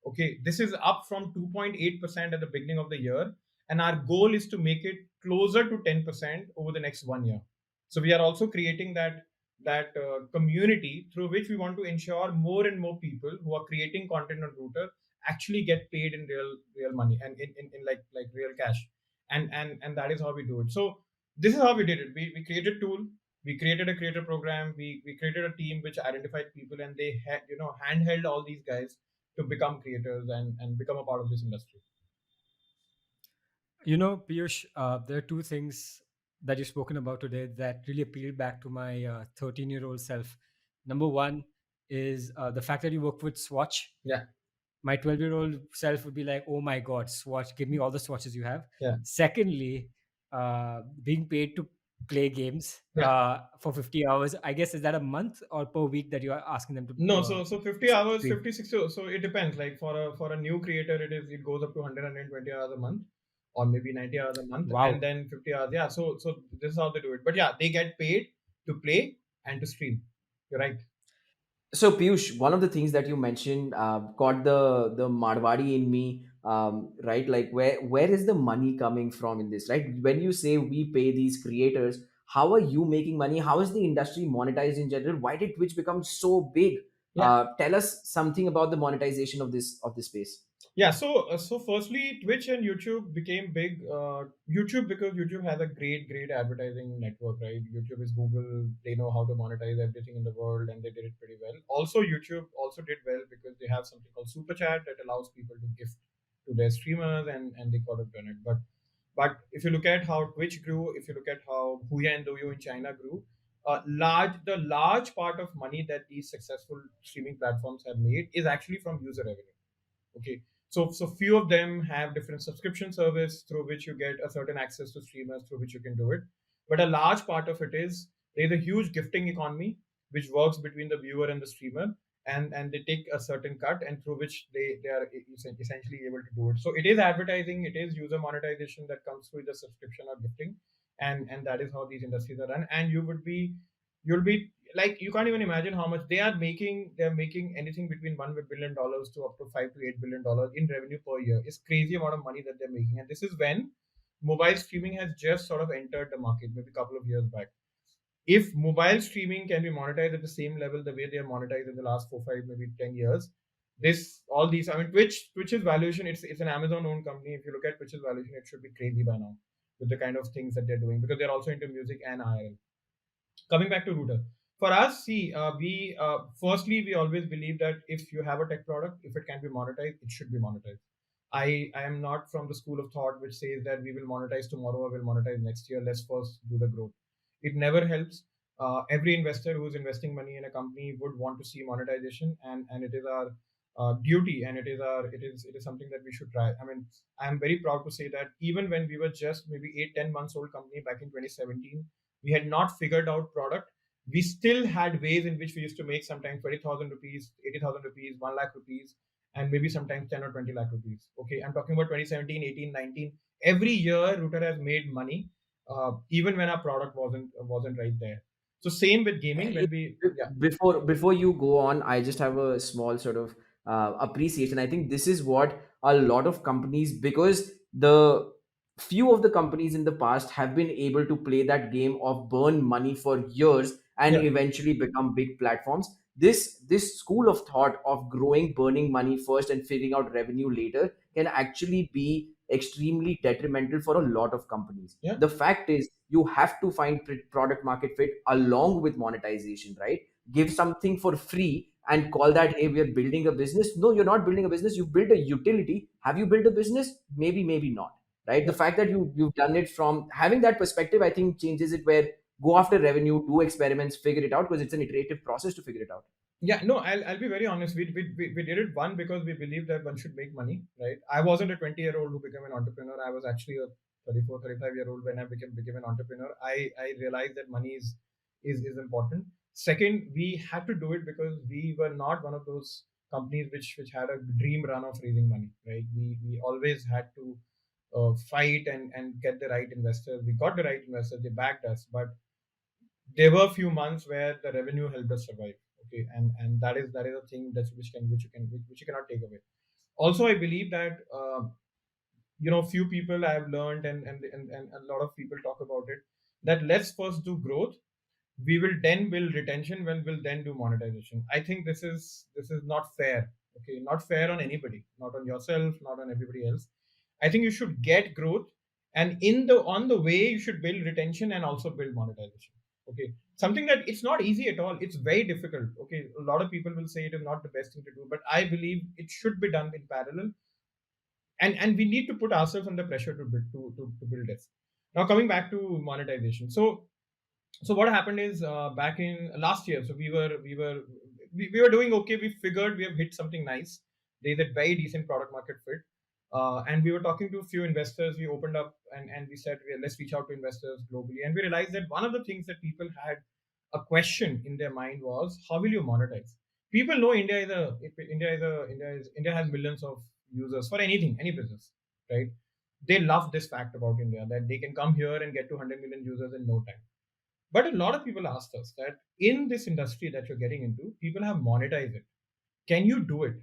Okay, this is up from 2.8% at the beginning of the year, and our goal is to make it closer to 10% over the next 1 year. So we are also creating that community through which we want to ensure more and more people who are creating content on Router actually get paid in real money, and in like real cash, and that is how we do it. So this is how we did it. We created a tool, we created a creator program, we created a team which identified people, and they handheld all these guys to become creators and become a part of this industry. Piyush, there are two things that you've spoken about today that really appealed back to my 13-year-old self. Number one is the fact that you work with Swatch. Yeah, My 12-year-old self would be like, oh my God, Swatch, give me all the swatches you have. yeah, Secondly, being paid to play games yeah. for 50 hours, I guess, is that a month or per week that you are asking them to No, so 50 hours, stream? 50, 60. So it depends. Like for a new creator, it goes up to 100, 120 hours a month, or maybe 90 hours a month, and Wow. then 50 hours. Yeah. So this is how they do it. But yeah, they get paid to play and to stream. You're right. So Piyush, one of the things that you mentioned caught the Marwadi in me, right? Like where is the money coming from in this, right? When you say we pay these creators, how are you making money? How is the industry monetized in general? Why did Twitch become so big? Yeah. Tell us something about the monetization of this space. Yeah, so firstly, Twitch and YouTube became big. YouTube, because YouTube has a great advertising network, right? YouTube is Google. They know how to monetize everything in the world, and they did it pretty well. Also, YouTube also did well because they have something called Super Chat that allows people to gift to their streamers, and they could have done it. But if you look at how Twitch grew, if you look at how Huya and Douyu in China grew, the large part of money that these successful streaming platforms have made is actually from user revenue. Okay, so few of them have different subscription service through which you get a certain access to streamers through which you can do it, but a large part of it is There's a huge gifting economy which works between the viewer and the streamer, and they take a certain cut, and through which they are essentially able to do it. So it is advertising, it is user monetization that comes through the subscription or gifting, and that is how these industries are run. And you'll be like, you can't even imagine how much they are making. They're making anything between $1 billion to up to $5 to $8 billion in revenue per year. It's crazy amount of money that they're making, and this is when mobile streaming has just sort of entered the market, maybe a couple of years back. If mobile streaming can be monetized at the same level the way they are monetized in the last 4, 5, maybe 10 years, this all these, I mean, Twitch's valuation, it's an Amazon owned company. If you look at Twitch's valuation, it should be crazy by now with the kind of things that they're doing, because they're also into music and IRL. Coming back to Router, for us, see, we firstly, we always believe that if you have a tech product, if it can be monetized, it should be monetized. I am not from the school of thought which says that we will monetize tomorrow or will monetize next year. Let's first do the growth. It never helps. Every investor who's investing money in a company would want to see monetization, and it is our duty, and it is something that we should try. I mean, I'm very proud to say that even when we were just maybe 8, 10 months old company back in 2017, we had not figured out product. We still had ways in which we used to make sometimes 20,000 rupees, 80,000 rupees, 1 lakh rupees, and maybe sometimes 10 or 20 lakh rupees. Okay, I'm talking about 2017, 18, 19. Every year, Router has made money, even when our product wasn't right there. So same with gaming. Eh, When we, yeah, before you go on, I just have a small sort of appreciation. I think this is what a lot of companies, because the few of the companies in the past have been able to play that game of burn money for years and yeah, eventually become big platforms. This school of thought of growing, burning money first and figuring out revenue later can actually be extremely detrimental for a lot of companies. yeah, The fact is, you have to find product market fit along with monetization, right? Give something for free and call that, hey, we're building a business. No, you're not building a business, you build a utility. Have you built a business? Maybe, maybe not, right? The yeah. fact that you've done it from having that perspective, I think changes it, where go after revenue, do experiments, figure it out, because it's an iterative process to figure it out. Yeah, no, I'll be very honest. We did it, one, because we believe that one should make money, right? I wasn't a 20-year-old who became an entrepreneur. I was actually a 34, 35-year-old when I became an entrepreneur. I realized that money is important. Second, we had to do it because we were not one of those companies which had a dream run of raising money, right? We always had to fight and get the right investors. We got the right investors, they backed us, but there were a few months where the revenue helped us survive. Okay, and that is a thing that's which you cannot take away. Also, I believe that few people I have learned, and a lot of people talk about it, that let's first do growth. We will then build retention. We'll then do monetization. I think this is not fair. Okay, not fair on anybody, not on yourself, not on everybody else. I think you should get growth, and on the way you should build retention and also build monetization. Okay, something that it's not easy at all. It's very difficult. Okay, a lot of people will say it is not the best thing to do, but I believe it should be done in parallel, and we need to put ourselves under pressure to build this. Now coming back to monetization, so what happened is, back in last year, so we were doing okay. We figured we have hit something nice. There's a very decent product market fit, and we were talking to a few investors. We opened up, and we said, let's reach out to investors globally, and we realized that one of the things that people had a question in their mind was, how will you monetize? People know India has millions of users for anything, any business, right? They love this fact about India, that they can come here and get to 100 million users in no time. But a lot of people asked us that in this industry that you're getting into, people have monetized it. Can you do it?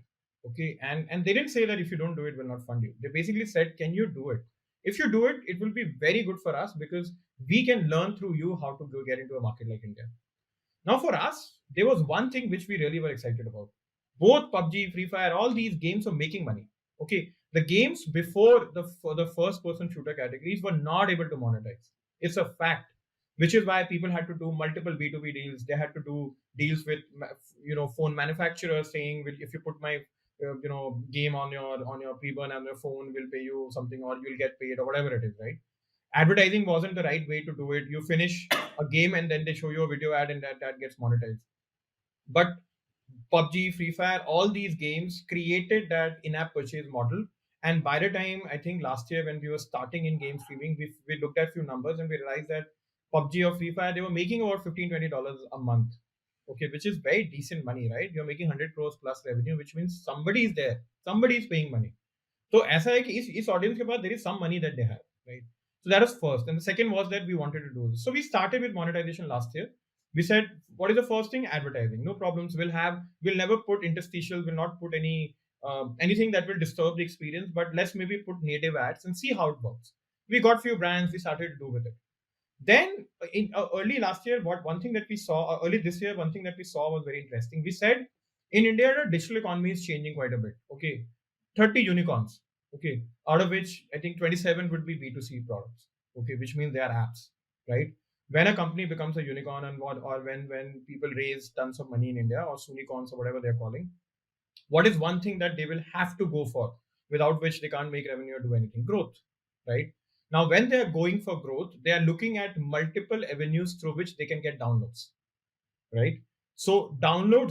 Okay, and they didn't say that if you don't do it, we'll not fund you. They basically said, can you do it? If you do it, it will be very good for us, because we can learn through you how to go get into a market like India. Now, for us, there was one thing which we really were excited about. Both PUBG, Free Fire, all these games were making money. Okay, the games before for the first-person shooter categories were not able to monetize. It's a fact, which is why people had to do multiple B2B deals. They had to do deals with phone manufacturers saying, "Well, if you put my game on your pre-burn on your phone, we'll pay you something, or you'll get paid, or whatever it is." Right? Advertising wasn't the right way to do it. You finish a game and then they show you a video ad, and that gets monetized. But PUBG, Free Fire, all these games created that in-app purchase model. And by the time, I think last year when we were starting in game streaming, we looked at a few numbers and we realized that PUBG or Free Fire, they were making about $15-20 a month. Okay, which is very decent money, right? You're making 100 crores plus revenue, which means somebody is there, somebody is paying money. तो ऐसा है कि इस audience के पास there is some money that they have, right? So that was first, and the second was that we wanted to do this. So we started with monetization last year. We said, what is the first thing? Advertising. No problems. We'll never put interstitial. We'll not put anything that will disturb the experience. But let's maybe put native ads and see how it works. We got few brands. We started to do with it. Then in early last year, what one thing that we saw, early this year, one thing that we saw was very interesting. We said in India, the digital economy is changing quite a bit. Okay, 30 unicorns. Okay, out of which I think 27 would be B2C products. Okay, which means they are apps, right? When a company becomes a unicorn and or when people raise tons of money in India or unicorns or whatever they're calling, what is one thing that they will have to go for, without which they can't make revenue or do anything? Growth, right? Now when they are going for growth, they are looking at multiple avenues through which they can get downloads, right? So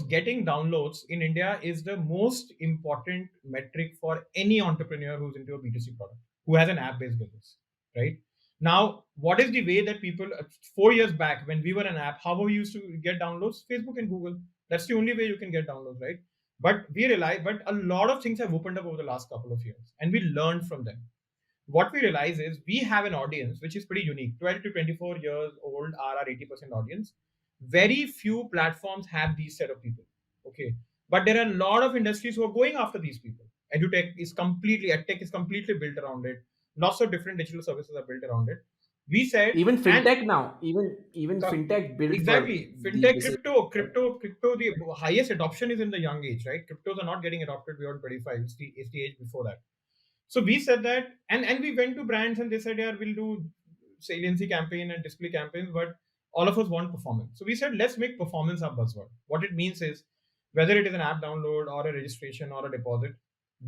getting downloads in India is the most important metric for any entrepreneur who's into a B2C product, who has an app based business, right? Now what is the way that people, 4 years back when we were an app, how we used to get downloads? Facebook and Google. That's the only way you can get downloads, right? But we realize, but a lot of things have opened up over the last couple of years and we learned from them. What we realize is we have an audience which is pretty unique. 12 to 24 years old are our 80% audience. Very few platforms have these set of people. Okay. But there are a lot of industries who are going after these people. EdTech is completely built around it. Lots of different digital services are built around it. We said, Even and fintech now, even fintech built for exactly, the fintech, business. crypto, the highest adoption is in the young age, right? Cryptos are not getting adopted beyond 25. It's the age before that. So we said that, and we went to brands and they said, yeah, we'll do saliency campaign and display campaigns, but all of us want performance. So we said, let's make performance our buzzword. What it means is, whether it is an app download or a registration or a deposit,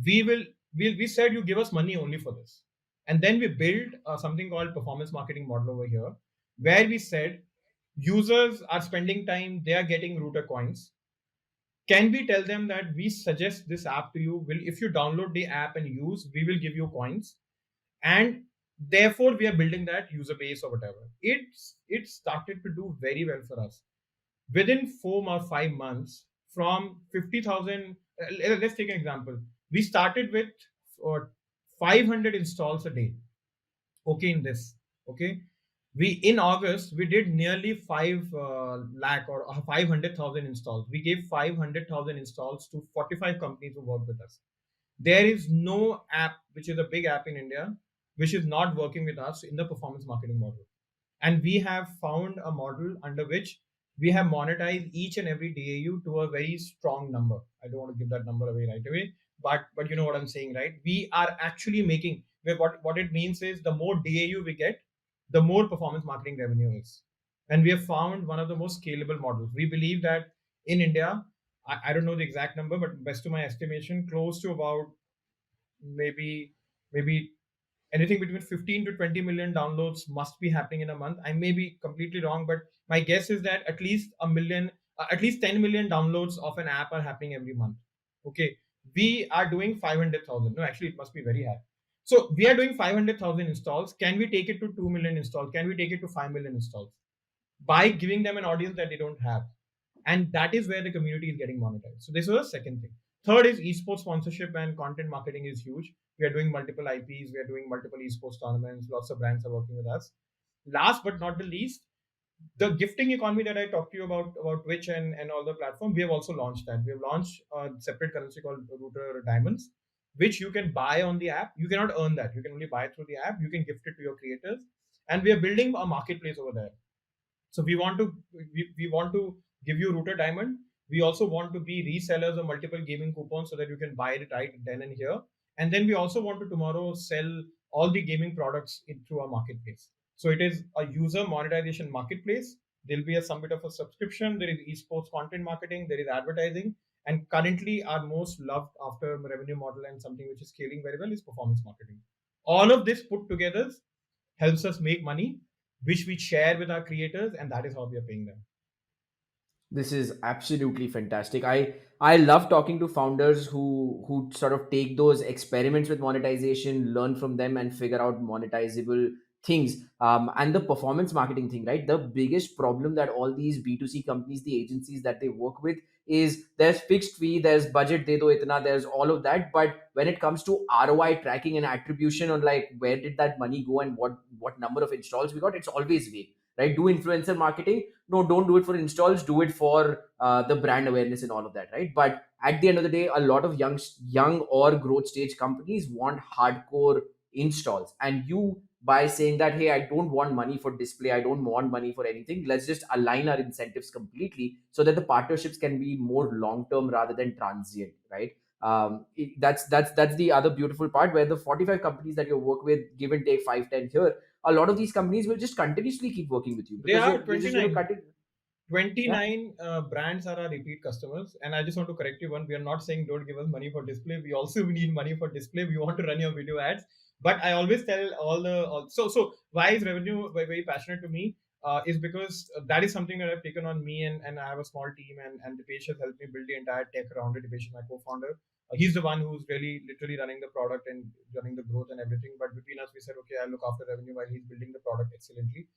we said you give us money only for this. And then we built something called performance marketing model over here, where we said users are spending time, they are getting router coins. Can we tell them that we suggest this app to you? Will if you download the app and use, we will give you coins, and therefore we are building that user base or whatever. It started to do very well for us. Within 4 or 5 months, from 50,000, let's take an example. We started with uh, 500 installs a day. Okay, in this. Okay, we in August we did nearly 5 lakh or 500,000 installs. We gave 500,000 installs to 45 companies who work with us. There is no app which is a big app in India which is not working with us in the performance marketing model. And we have found a model under which we have monetized each and every DAU to a very strong number. I don't want to give that number away right away, but you know what I'm saying, right? We are actually making, what it means is the more DAU we get, the more performance marketing revenue is. And we have found one of the most scalable models. We believe that in India, I don't know the exact number, but best to my estimation, close to about maybe anything between 15 to 20 million downloads must be happening in a month. I may be completely wrong, but my guess is that at least a million, at least 10 million downloads of an app are happening every month. Okay, we are doing 500,000. No, actually, it must be very high. So we are doing 500,000 installs. Can we take it to 2 million installs? Can we take it to 5 million installs? By giving them an audience that they don't have. And that is where the community is getting monetized. So this is the second thing. Third is esports sponsorship and content marketing is huge. We are doing multiple IPs, we are doing multiple esports tournaments, lots of brands are working with us. Last but not the least, the gifting economy that I talked to you about Twitch and all the platforms, we have also launched that. We have launched a separate currency called Router Diamonds, which you can buy on the app. You cannot earn that. You can only buy through the app. You can gift it to your creators. And we are building a marketplace over there. So we want to give you Router Diamond. We also want to be resellers of multiple gaming coupons so that you can buy it right then and here. And then we also want to tomorrow sell all the gaming products through our marketplace. So it is a user monetization marketplace. There'll be some bit of a subscription. There is esports content marketing. There is advertising. And currently, our most loved after revenue model and something which is scaling very well is performance marketing. All of this put together helps us make money, which we share with our creators, and that is how we are paying them. This is absolutely fantastic. I love talking to founders who sort of take those experiments with monetization, learn from them, and figure out monetizable things, and the performance marketing thing, right? The biggest problem that all these B2C companies, the agencies that they work with, is there's fixed fee, there's budget de do itna, there's all of that, but when it comes to ROI tracking and attribution on like where did that money go and what number of installs we got, it's always vague, right? Do influencer marketing? No, don't do it for installs, do it for the brand awareness and all of that, right? But at the end of the day, a lot of young or growth stage companies want hardcore installs, and you, by saying that, hey, I don't want money for display, I don't want money for anything, let's just align our incentives completely so that the partnerships can be more long term rather than transient, right? That's the other beautiful part, where the 45 companies that you work with, give and take 5-10 here, a lot of these companies will just continuously keep working with you They because are you're just going to 29. cut it. Yeah. 29 brands are our repeat customers. And I just want to correct you one. We are not saying don't give us money for display. We also need money for display. We want to run your video ads. But I always tell so why is revenue very passionate to me? Is because that is something that I've taken on me, and I have a small team, and Dipesh has helped me build the entire tech around it. Dipesh is my co-founder. He's the one who's really literally running the product and running the growth and everything. But between us, we said, okay, I'll look after revenue while he's building the product excellently.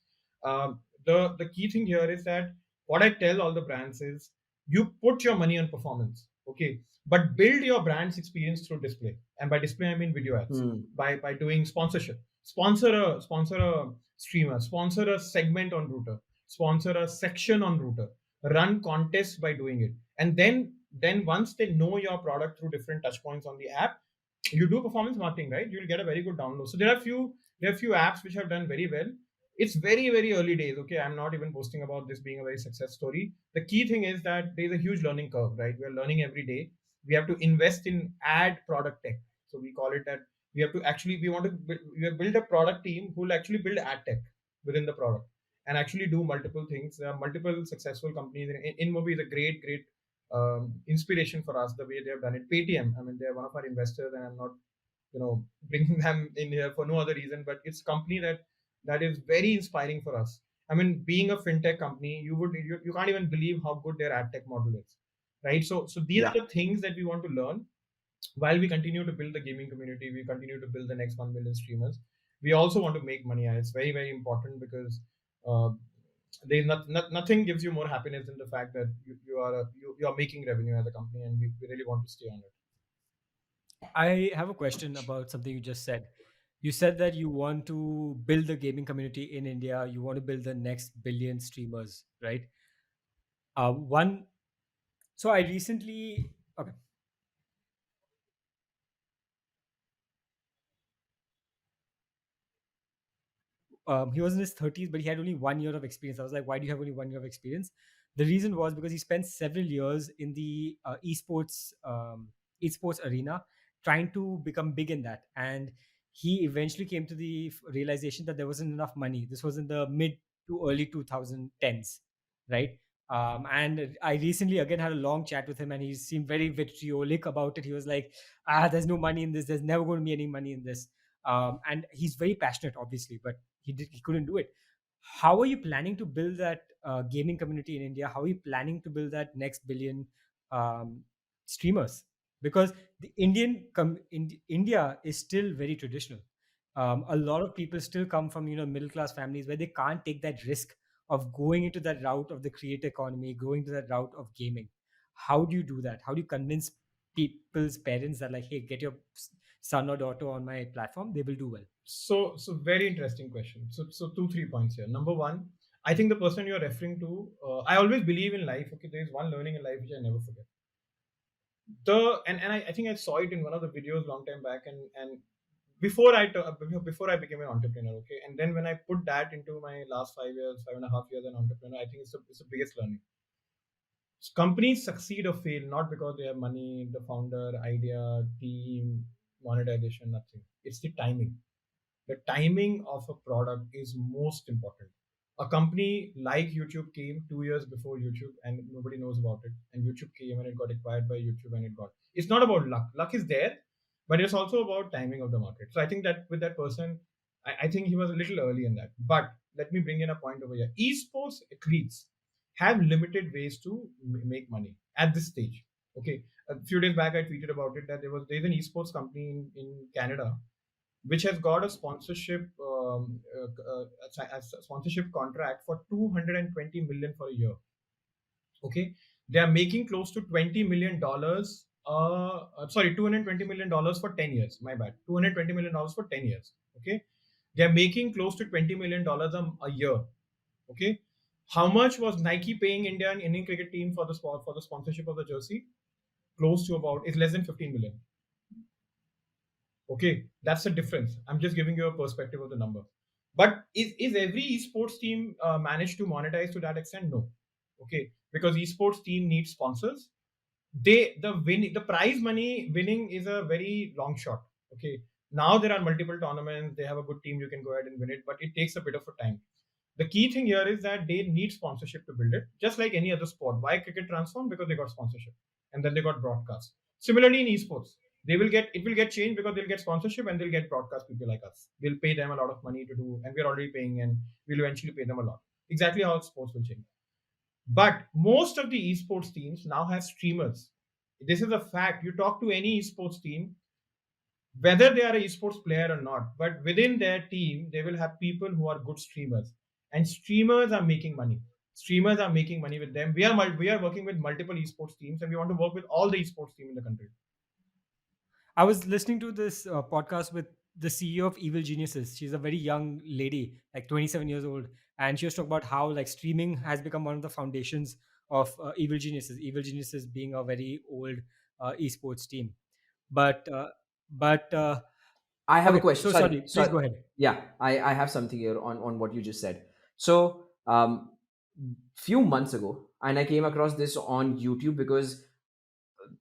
The key thing here is that what I tell all the brands is you put your money on performance, okay, but build your brand's experience through display. And by display, I mean video ads. Hmm. By doing sponsorship, sponsor a streamer, sponsor a segment on Router, sponsor a section on Router, run contests by doing it, and then once they know your product through different touch points on the app, you do performance marketing, right? You'll get a very good download. So there are few apps which have done very well. It's very early days, okay? I'm not even posting about this being a very success story. The key thing is that there's a huge learning curve, right? We're learning every day. We have to invest in ad product tech. So we call it that we have to actually we have built a product team who will actually build ad tech within the product and actually do multiple things. There are multiple successful companies. InMobi is a great inspiration for us, the way they have done it. Paytm, I mean, they're one of our investors, and I'm not bringing them in here for no other reason, but it's a company that is very inspiring for us. I mean, being a fintech company, you can't even believe how good their ad tech model is, right? So these Yeah. are the things that we want to learn while we continue to build the gaming community. We continue to build the next 1 million streamers. We also want to make money, and it's very important because uh, nothing gives you more happiness than the fact that you are making revenue as a company, and we really want to stay on it. I have a question about something you just said. You said that you want to build the gaming community in India. You want to build the next billion streamers, right? One. So I recently. Okay. He was in his 30s, but he had only 1 year of experience. I was like, why do you have only 1 year of experience? The reason was because he spent several years in the esports arena trying to become big in that. And he eventually came to the realization that there wasn't enough money. This was in the mid to early 2010s, right? And I recently again had a long chat with him, and he seemed very vitriolic about it. He was like, there's no money in this. There's never going to be any money in this. And he's very passionate, obviously, but he couldn't do it. How are you planning to build that gaming community in India? How are you planning to build that next billion um, streamers? Because India is still very traditional. A lot of people still come from middle class families where they can't take that risk of going into that route of the creator economy, going to that route of gaming. How do you do that? How do you convince people's parents that, like, hey, get your son or daughter on my platform, they will do well? So very interesting question. So 2 3 points here. Number one, I think the person you're referring to, I always believe in life. Okay, there is one learning in life which I never forget. I think I saw it in one of the videos long time back, and before I became an entrepreneur. Okay, and then when I put that into my last 5 years, 5.5 years, an entrepreneur, I think it's the biggest learning. Companies succeed or fail not because they have money, the founder, idea, team, monetization, nothing. It's the timing of a product is most important. A company like YouTube came 2 years before YouTube, and nobody knows about it. And YouTube came and it got acquired by YouTube, and it got. It's not about luck. Luck is there, but it's also about timing of the market. So I think that with that person, I think he was a little early in that. But let me bring in a point over here. Esports athletes have limited ways to make money at this stage. Okay, a few days back I tweeted about it that there's an esports company in Canada. which has got a sponsorship a sponsorship contract for 220 million for a year. Okay, they are making close to 20 million dollars. Sorry, 220 million dollars for 10 years. My bad, 220 million dollars for 10 years. Okay, they are making close to 20 million dollars a year. Okay, how much was Nike paying Indian cricket team for the sponsorship of the jersey? Close to about, it's less than 15 million. Okay, that's the difference. I'm just giving you a perspective of the number. But is every esports team managed to monetize to that extent? No. Okay, because esports team needs sponsors. The prize money winning is a very long shot. Okay, now there are multiple tournaments. They have a good team. You can go ahead and win it, but it takes a bit of a time. The key thing here is that they need sponsorship to build it, just like any other sport. Why cricket transformed? Because they got sponsorship, and then they got broadcast. Similarly, in esports, it will get changed because they'll get sponsorship and they'll get broadcast people like us. We'll pay them a lot of money to do, and we're already paying, and we'll eventually pay them a lot. Exactly how sports will change. But most of the esports teams now have streamers. This is a fact. You talk to any esports team, whether they are a esports player or not, but within their team, they will have people who are good streamers, and streamers are making money. Streamers are making money with them. We are working with multiple esports teams, and we want to work with all the esports team in the country. I was listening to this podcast with the CEO of Evil Geniuses. She's a very young lady, like 27 years old, and she was talking about how like streaming has become one of the foundations of Evil Geniuses. Evil Geniuses being a very old esports team, but but I have a okay. question. So Sorry, sorry, please sorry. go ahead. Yeah, I have something here on what you just said. So, few months ago, and I came across this on YouTube because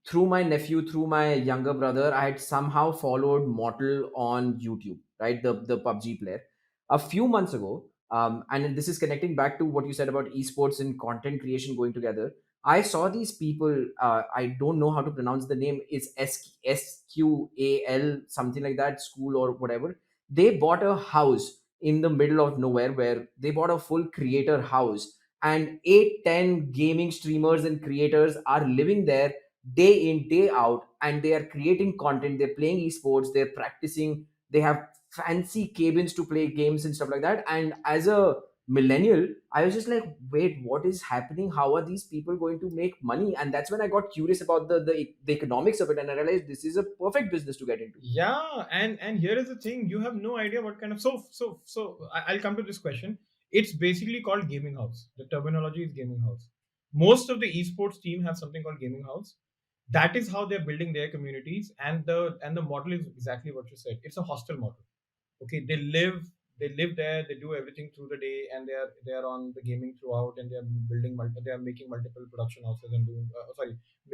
through my nephew, through my younger brother, I had somehow followed Mortal on YouTube, right? The PUBG player. A few months ago, and this is connecting back to what you said about esports and content creation going together. I saw these people. I don't know how to pronounce the name. It's SQAL, something like that, school or whatever. They bought a house in the middle of nowhere where they bought a full creator house, and 8, 10 gaming streamers and creators are living there day in day out, and they are creating content, they're playing esports, they're practicing, they have fancy cabins to play games and stuff like that. And as a millennial, I was just like, wait, what is happening? How are these people going to make money? And that's when I got curious about the economics of it, and I realized this is a perfect business to get into. Yeah, and here is the thing: you have no idea what kind of I'll come to this question. It's basically called gaming house. The terminology is gaming house. Most of the esports team have something called gaming house. That is how they're building their communities, and the model is exactly what you said. It's a hostel model. Okay, they live there, they do everything through the day, and they are on the gaming throughout, and they are making multiple production houses and doing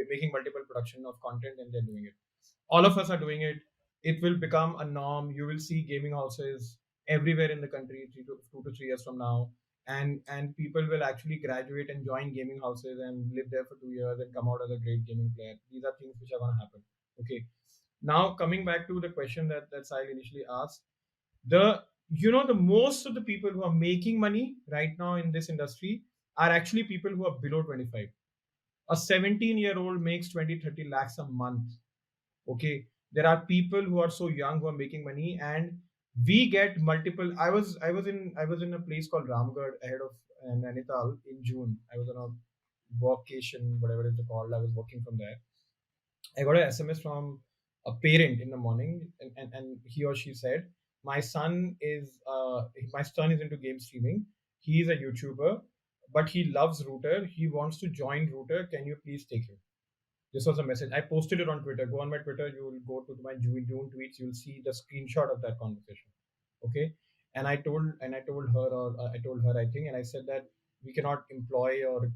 making multiple production of content, and they're doing it. All of us are doing it. It will become a norm. You will see gaming houses everywhere in the country 2 to 3 years from now, and people will actually graduate and join gaming houses and live there for 2 years and come out as a great gaming player. These are things which are going to happen. Okay, now coming back to the question that Sahil initially asked, the most of the people who are making money right now in this industry are actually people who are below 25. A 17-year-old makes 20-30 lakhs a month. Okay, there are people who are so young who are making money, and we get multiple. I was in a place called Ramgarh ahead of Nainital in June. I was on a vacation, whatever it's called. I was working from there. I got an SMS from a parent in the morning, and he or she said, my son is into game streaming. He is a YouTuber, but he loves Router. He wants to join Router. Can you please take him? This was a message. I posted it on Twitter. Go on my Twitter. You will go to my June tweets. You'll see the screenshot of that conversation. Okay. And I told her, I think, and I said that we cannot employ your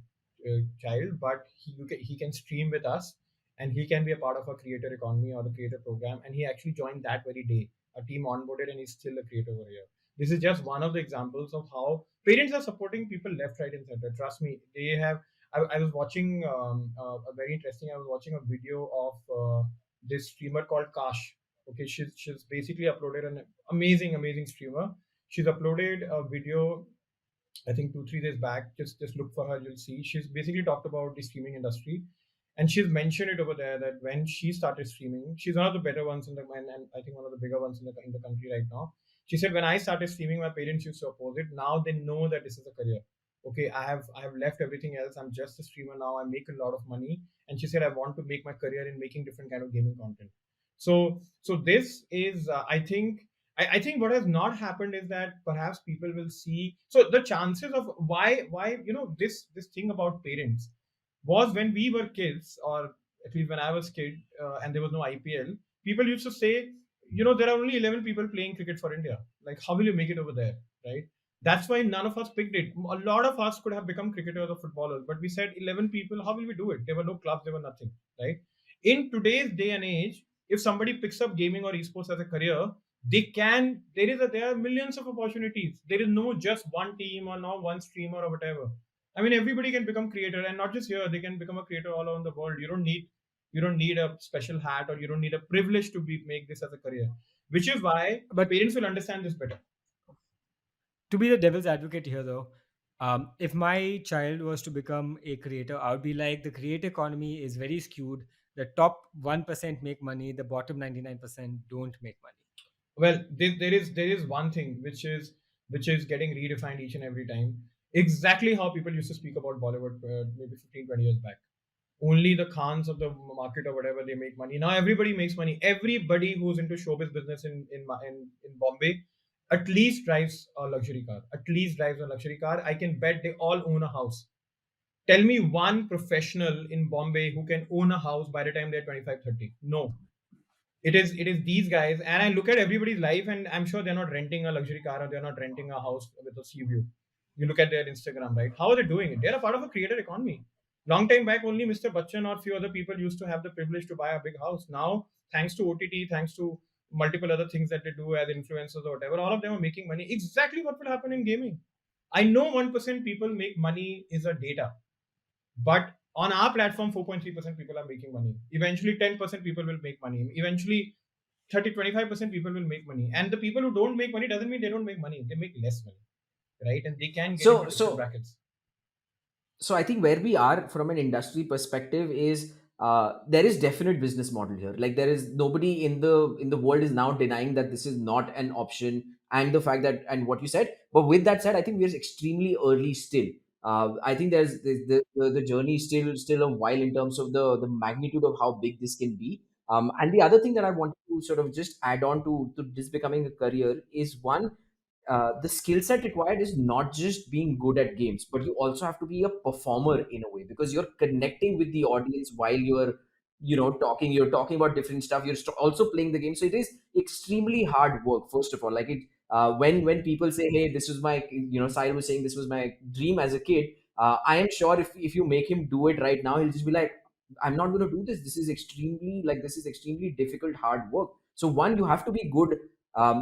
child, but he can stream with us, and he can be a part of a creator economy or the creator program. And he actually joined that very day. A team onboarded, and he's still a creator over here. This is just one of the examples of how parents are supporting people left, right, and center. Trust me, they have. I was watching a very interesting. I was watching a video of this streamer called Kash. Okay, she's basically uploaded an amazing streamer. She's uploaded a video, I think 2 3 days back. Just look for her, you'll see. She's basically talked about the streaming industry, And she's mentioned it over there that when she started streaming, she's one of the better ones in the and I think one of the bigger ones in the country right now. She said, when I started streaming, my parents used to oppose it. Now they know that this is a career. Okay, I have left everything else. I'm just a streamer now. I make a lot of money. And she said, I want to make my career in making different kind of gaming content. So this is I think what has not happened is that perhaps people will see, so the chances of why this thing about parents was when we were kids, or at least when I was kid, and there was no IPL. People used to say, there are only 11 people playing cricket for India. Like, how will you make it over there, right? That's why none of us picked it. A lot of us could have become cricketers or footballers, but we said 11 people. How will we do it? There were no clubs, there were nothing, right? In today's day and age, if somebody picks up gaming or esports as a career, they can. There are millions of opportunities. There is no just one team or no one streamer or whatever. I mean, everybody can become creator, and not just here. They can become a creator all around the world. You don't need a special hat, or you don't need a privilege to make this as a career. Which is why But parents will understand this better. to be the devil's advocate here, though, if my child was to become a creator, I would be like, the creator economy is very skewed. The top 1% make money, the bottom 99% don't make money. Well, there is one thing which is getting redefined each and every time. Exactly how people used to speak about Bollywood maybe 15-20 years back. Only the Khans of the market or whatever, they make money. Now everybody makes money. Everybody who's into showbiz business in Bombay at least drives a luxury car. At least drives a luxury car. I can bet they all own a house. Tell me one professional in Bombay who can own a house by the time they're 25, 30. No. It is these guys, and I look at everybody's life, and I'm sure they're not renting a luxury car, or they're not renting a house with a sea view. You look at their Instagram, right? How are they doing it? They're a part of a creator economy. Long time back, only Mr. Bachchan or few other people used to have the privilege to buy a big house. Now, thanks to OTT, thanks to multiple other things that they do as influencers or whatever, all of them are making money. Exactly what will happen in gaming. I know 1% people make money is a data, but on our platform, 4.3% people are making money. Eventually, 10% people will make money. Eventually, 25% people will make money. And the people who don't make money doesn't mean they don't make money. They make less money, right? And they can get into So different so brackets. so I think where we are from an industry perspective is, there is definite business model here. Like, there is nobody in the world is now denying that this is not an option, and the fact that, and what you said. But with that said, I think we are extremely early still. I think there's the journey is still a while in terms of the magnitude of how big this can be. And the other thing that I wanted to sort of just add on to this becoming a career is, one, the skill set required is not just being good at games, but you also have to be a performer in a way, because you're connecting with the audience while you're talking about different stuff. You're also playing the game, so it is extremely hard work. First of all, like it, when people say, "Hey, this was my," Sahil was saying, "This was my dream as a kid." I am sure if you make him do it right now, he'll just be like, "I'm not going to do this. This is extremely difficult, hard work." So one, you have to be good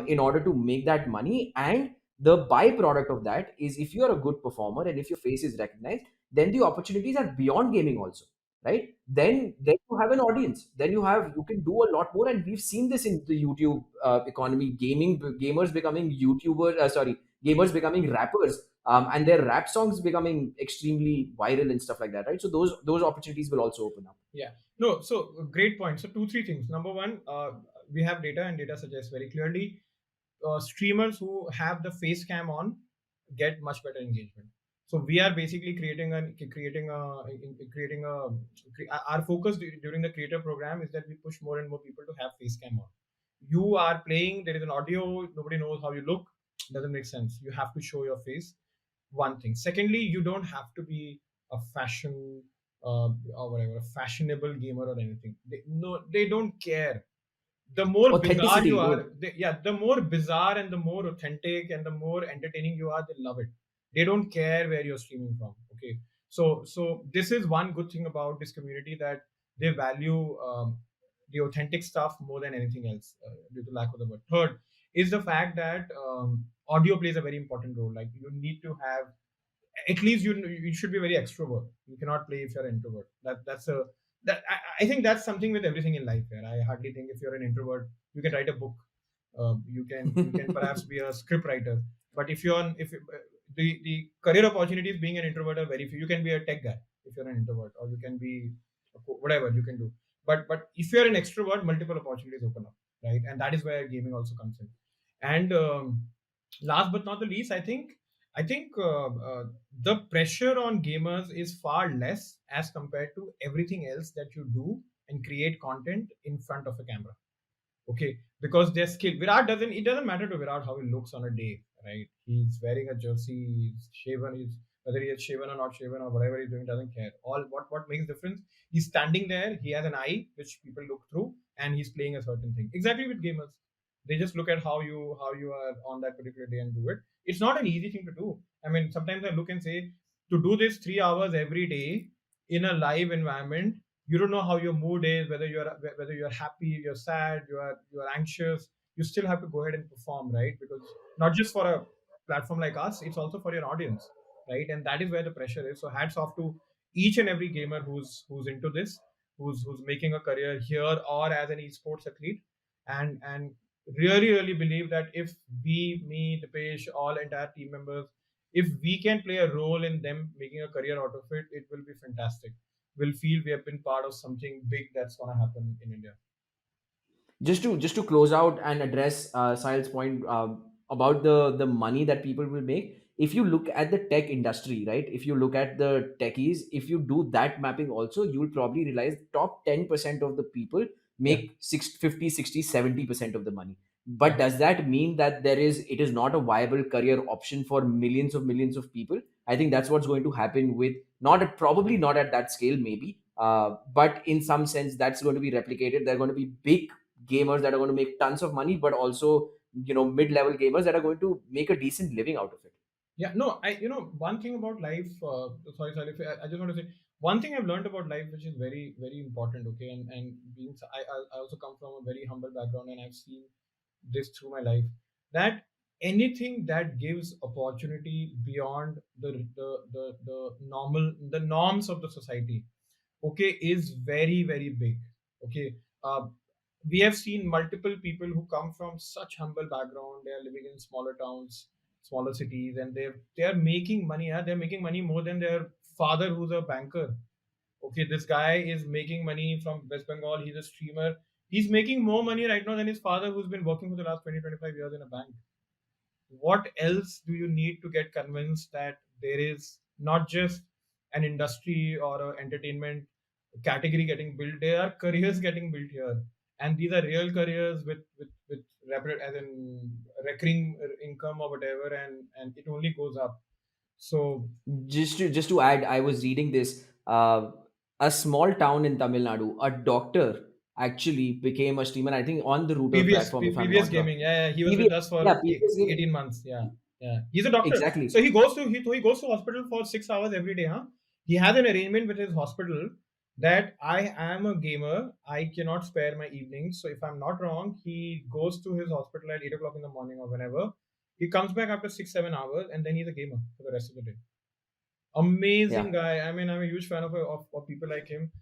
in order to make that money. And the byproduct of that is, if you are a good performer and if your face is recognized, then the opportunities are beyond gaming also, right? Then you have an audience, then you can do a lot more. And we've seen this in the YouTube economy. Gamers becoming YouTubers, sorry, gamers becoming rappers, and their rap songs becoming extremely viral and stuff like that, right? So those opportunities will also open up. Yeah. No, so great point. So two, three things. Number one, we have data, and data suggests very clearly streamers who have the face cam on get much better engagement. So we are basically creating our focus during the creator program is that we push more and more people to have face cam on. You are playing, there is an audio, nobody knows how you look, doesn't make sense. You have to show your face. One thing. Secondly, you don't have to be a fashion or whatever, a fashionable gamer or anything. They don't care. The more bizarre Authenticity, you bro. are, the more bizarre and the more authentic and the more entertaining you are, they love it. They don't care where you're streaming from. Okay, so this is one good thing about this community, that they value the authentic stuff more than anything else, due to lack of the word. Third is the fact that audio plays a very important role. Like, you need to have, at least you should be very extrovert. You cannot play if you're an introvert. I think that's something with everything in life. Here, I hardly think if you're an introvert, you can write a book. You can perhaps be a script writer. But the career opportunities being an introvert are very few. You can be a tech guy if you're an introvert, or you can be a whatever you can do. But if you're an extrovert, multiple opportunities open up, right? And that is where gaming also comes in. And last but not the least, I think the pressure on gamers is far less as compared to everything else that you do and create content in front of a camera. Okay, because their skill. Virat doesn't. It doesn't matter to Virat how he looks on a day, right? He's wearing a jersey. He's shaven. He's whether he is shaven or not shaven or whatever he's doing doesn't care. All what makes difference. He's standing there. He has an eye which people look through, and he's playing a certain thing. Exactly with gamers, they just look at how you are on that particular day and do it. It's not an easy thing to do. I mean, sometimes I look and say to do this 3 hours every day in a live environment, you don't know how your mood is, whether you're happy, you're sad, you're anxious. You still have to go ahead and perform, right? Because not just for a platform like us, it's also for your audience, right? And that is where the pressure is. So hats off to each and every gamer who's into this, who's making a career here or as an esports athlete. And really believe that if we, me, Dipesh, all entire team members, if we can play a role in them making a career out of it, it will be fantastic. We'll feel we have been part of something big that's going to happen in India. Just to close out and address Sahil's point about the money that people will make. If you look at the tech industry, right? If you look at the techies, if you do that mapping also, you will probably realize top 10% of the people Yeah, make 50, 60, 70% of the money. yeah. But does that mean that it is not a viable career option for millions of people? I think that's what's going to happen with, probably not at that scale, maybe, but in some sense that's going to be replicated. There are going to be big gamers that are going to make tons of money, but also mid-level gamers that are going to make a decent living out of it. Yeah, no, one thing about life. Sorry, sorry. I just want to say one thing I've learned about life, which is very, very important. Okay, and being I also come from a very humble background, and I've seen this through my life, that anything that gives opportunity beyond the norms of the society, okay, is very, very big. Okay, uh, we have seen multiple people who come from such humble background. They are living in smaller towns, smaller cities, and they are making money. Yeah? They're making money more than their father, who's a banker. Okay, this guy is making money from West Bengal. He's a streamer. He's making more money right now than his father, who's been working for the last 20-25 years in a bank. What else do you need to get convinced that there is not just an industry or an entertainment category getting built? There are careers getting built here, and these are real careers with as in recurring income or whatever, and it only goes up. So Just to add, I was reading this. A small town in Tamil Nadu, a doctor actually became a streamer. I think on the Router platform, if I'm previous not wrong. gaming, yeah, yeah, he was PV, with us yeah, for PVS gaming. 18 months. Yeah, yeah, he's a doctor. Exactly. So he goes to hospital for 6 hours every day, huh? He has an arrangement with his hospital that I am a gamer, I cannot spare my evenings. So if I'm not wrong, he goes to his hospital at 8 o'clock in the morning or whenever. He comes back after 6-7 hours, and then he's a gamer for the rest of the day. Amazing Yeah. guy. I mean, I'm a huge fan of people like him.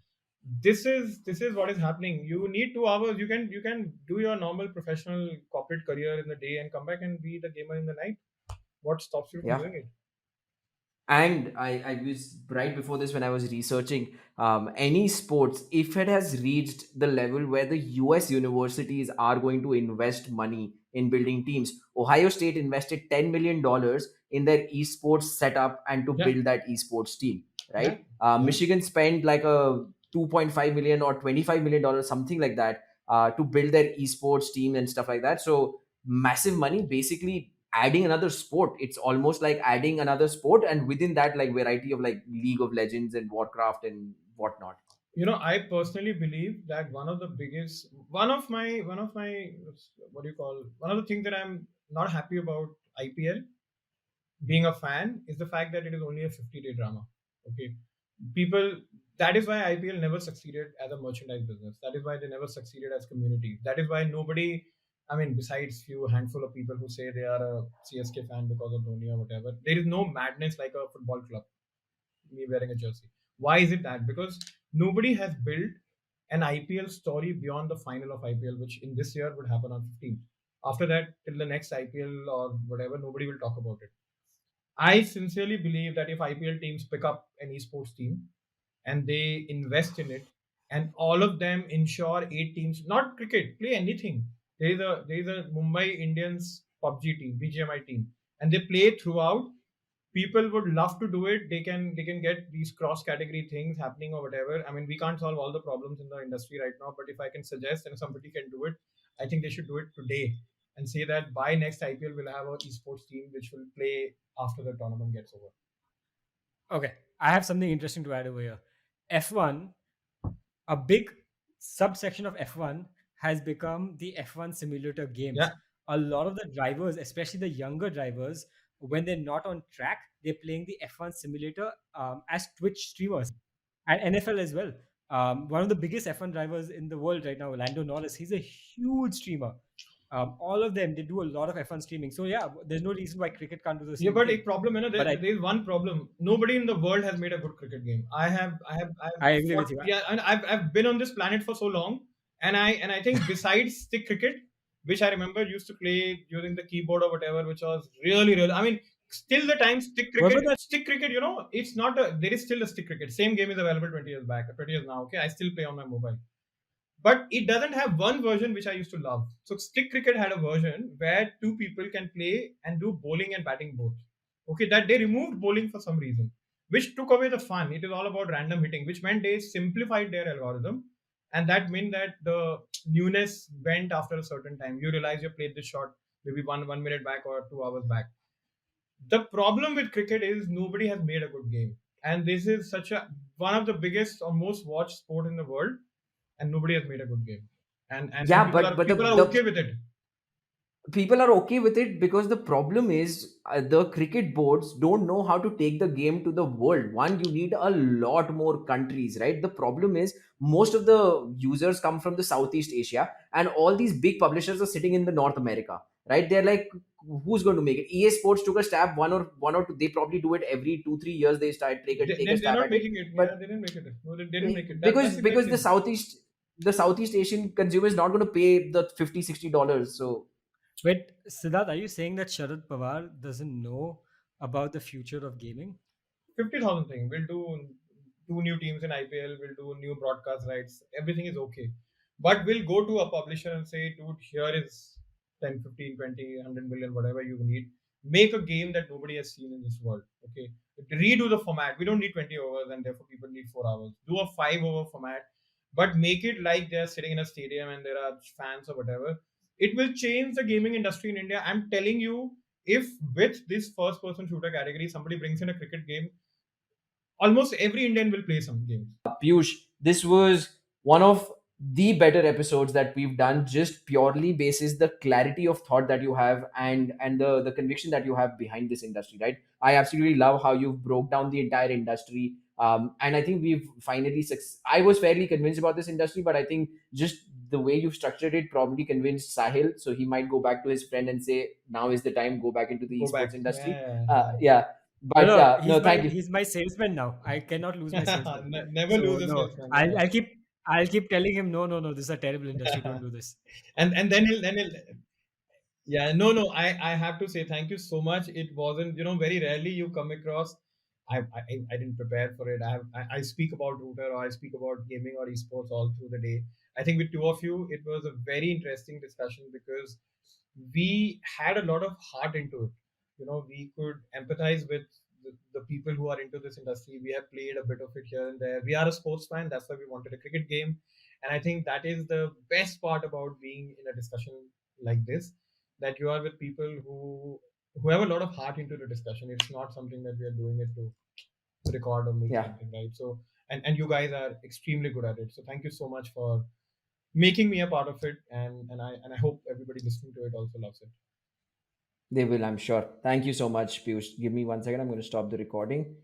This is what is happening. You need 2 hours. You can do your normal professional corporate career in the day and come back and be the gamer in the night. What stops you from Yeah. doing it? And I was right before this when I was researching any sports, if it has reached the level where the US universities are going to invest money in building teams. Ohio State invested $10 million in their esports setup and to Yeah, build that esports team, yeah, right? yeah. Michigan spent like a 2.5 million or $25 million, something like that, to build their esports team and stuff like that. So massive money, basically adding another sport. It's almost like adding another sport, and within that, like, variety of like League of Legends and Warcraft and whatnot. I personally believe that one of my what do you call, one of the things that I'm not happy about IPL being a fan is the fact that it is only a 50-day drama. Okay, people. That is why IPL never succeeded as a merchandise business. That is why they never succeeded as community. That is why nobody. I mean, besides few handful of people who say they are a CSK fan because of Dhoni or whatever, there is no madness like a football club. Me wearing a jersey. Why is it that? Because nobody has built an IPL story beyond the final of IPL, which in this year would happen on 15th. After that, till the next IPL or whatever, nobody will talk about it. I sincerely believe that if IPL teams pick up an esports team and they invest in it, and all of them ensure 8 teams, not cricket, play anything. There is a Mumbai Indians PUBG team, BGMI team, and they play throughout. People would love to do it. They can get these cross category things happening or whatever. I mean, we can't solve all the problems in the industry right now, but if I can suggest and somebody can do it, I think they should do it today and say that by next IPL we'll have a esports team which will play after the tournament gets over. Okay, I have something interesting to add over here. F1, a big subsection of F1 has become the F1 simulator games. Yeah, A lot of the drivers, especially the younger drivers, when they're not on track, they're playing the F1 simulator as Twitch streamers, and NFL as well. One of the biggest F1 drivers in the world right now, Lando Norris, he's a huge streamer. All of them, they do a lot of F1 streaming. So yeah, there's no reason why cricket can't do the yeah, same but a thing. problem, But there is one problem. Nobody in the world has made a good cricket game. I have I agree with fought, you. yeah, and I've been on this planet for so long, and I think besides stick cricket, which I remember used to play using the keyboard or whatever, which was really, really. I mean, still the time Whoever that stick cricket, it's not a. There is still a stick cricket. Same game is available 20 years back, 20 years now. Okay, I still play on my mobile, but it doesn't have one version which I used to love. So stick cricket had a version where two people can play and do bowling and batting both. Okay, that they removed bowling for some reason, which took away the fun. It is all about random hitting, which meant they simplified their algorithm, and that meant that the newness went after a certain time. You realize you played this shot maybe one minute back or 2 hours back. The problem with cricket is nobody has made a good game, and this is such a one of the biggest or most watched sport in the world, and nobody has made a good game, and Yeah, people are but people are the okay with it. people are okay with it because the problem is the cricket boards don't know how to take the game to the world. One, you need a lot more countries, right? The problem is most of the users come from the Southeast Asia, and all these big publishers are sitting in the North America, right? They're like, who's going to make it? EA Sports took a stab, one or two. They probably do it every 2-3 years. They start take a They're stab not at it, making it. Yeah, but they didn't make it. No, they didn't make it. That's because exactly. the Southeast Asian consumer is not going to pay the 50-60 dollars. So Wait, Siddharth, are you saying that Sharad Pawar doesn't know about the future of gaming? 50,000 thing. We'll do two new teams in IPL. We'll do new broadcast rights. Everything is okay. But we'll go to a publisher and say, dude, here is 10, 15, 20, 100 million, whatever you need. Make a game that nobody has seen in this world. Okay. Redo the format. We don't need 20 overs and therefore people need 4 hours. Do a 5 over format, but make it like they're sitting in a stadium and there are fans or whatever. It will change the gaming industry in India. I'm telling you, if with this first person shooter category, somebody brings in a cricket game, almost every Indian will play some games. Piyush, this was one of the better episodes that we've done, just purely basis the clarity of thought that you have and the conviction that you have behind this industry, right? I absolutely love how you broke down the entire industry. And I think we've finally I was fairly convinced about this industry, but I think just the way you've structured it probably convinced Sahil, so he might go back to his friend and say, now is the time, go back into the Go esports back. industry. Yeah, Yeah, No, but no, no, he's my thank you. he's my salesman now. I cannot lose my yeah. salesman. Never So lose a no, salesman. I'll keep telling him no, no, no. This is a terrible industry. Don't Yeah. do this. And then he'll yeah, no, I have to say thank you so much. It wasn't, very rarely you come across. I didn't prepare for it. I speak about router or I speak about gaming or esports all through the day. I think with two of you, it was a very interesting discussion because we had a lot of heart into it. We could empathize with the people who are into this industry. We have played a bit of it here and there. We are a sports fan. That's why we wanted a cricket game. And I think that is the best part about being in a discussion like this, that you are with people who have a lot of heart into the discussion. It's not something that we are doing it to record or make Yeah, something, right? So and you guys are extremely good at it. So thank you so much for making me a part of it, and I hope everybody listening to it also loves it. they will, I'm sure. Thank you so much, Piyush. Give me 1 second. I'm going to stop the recording.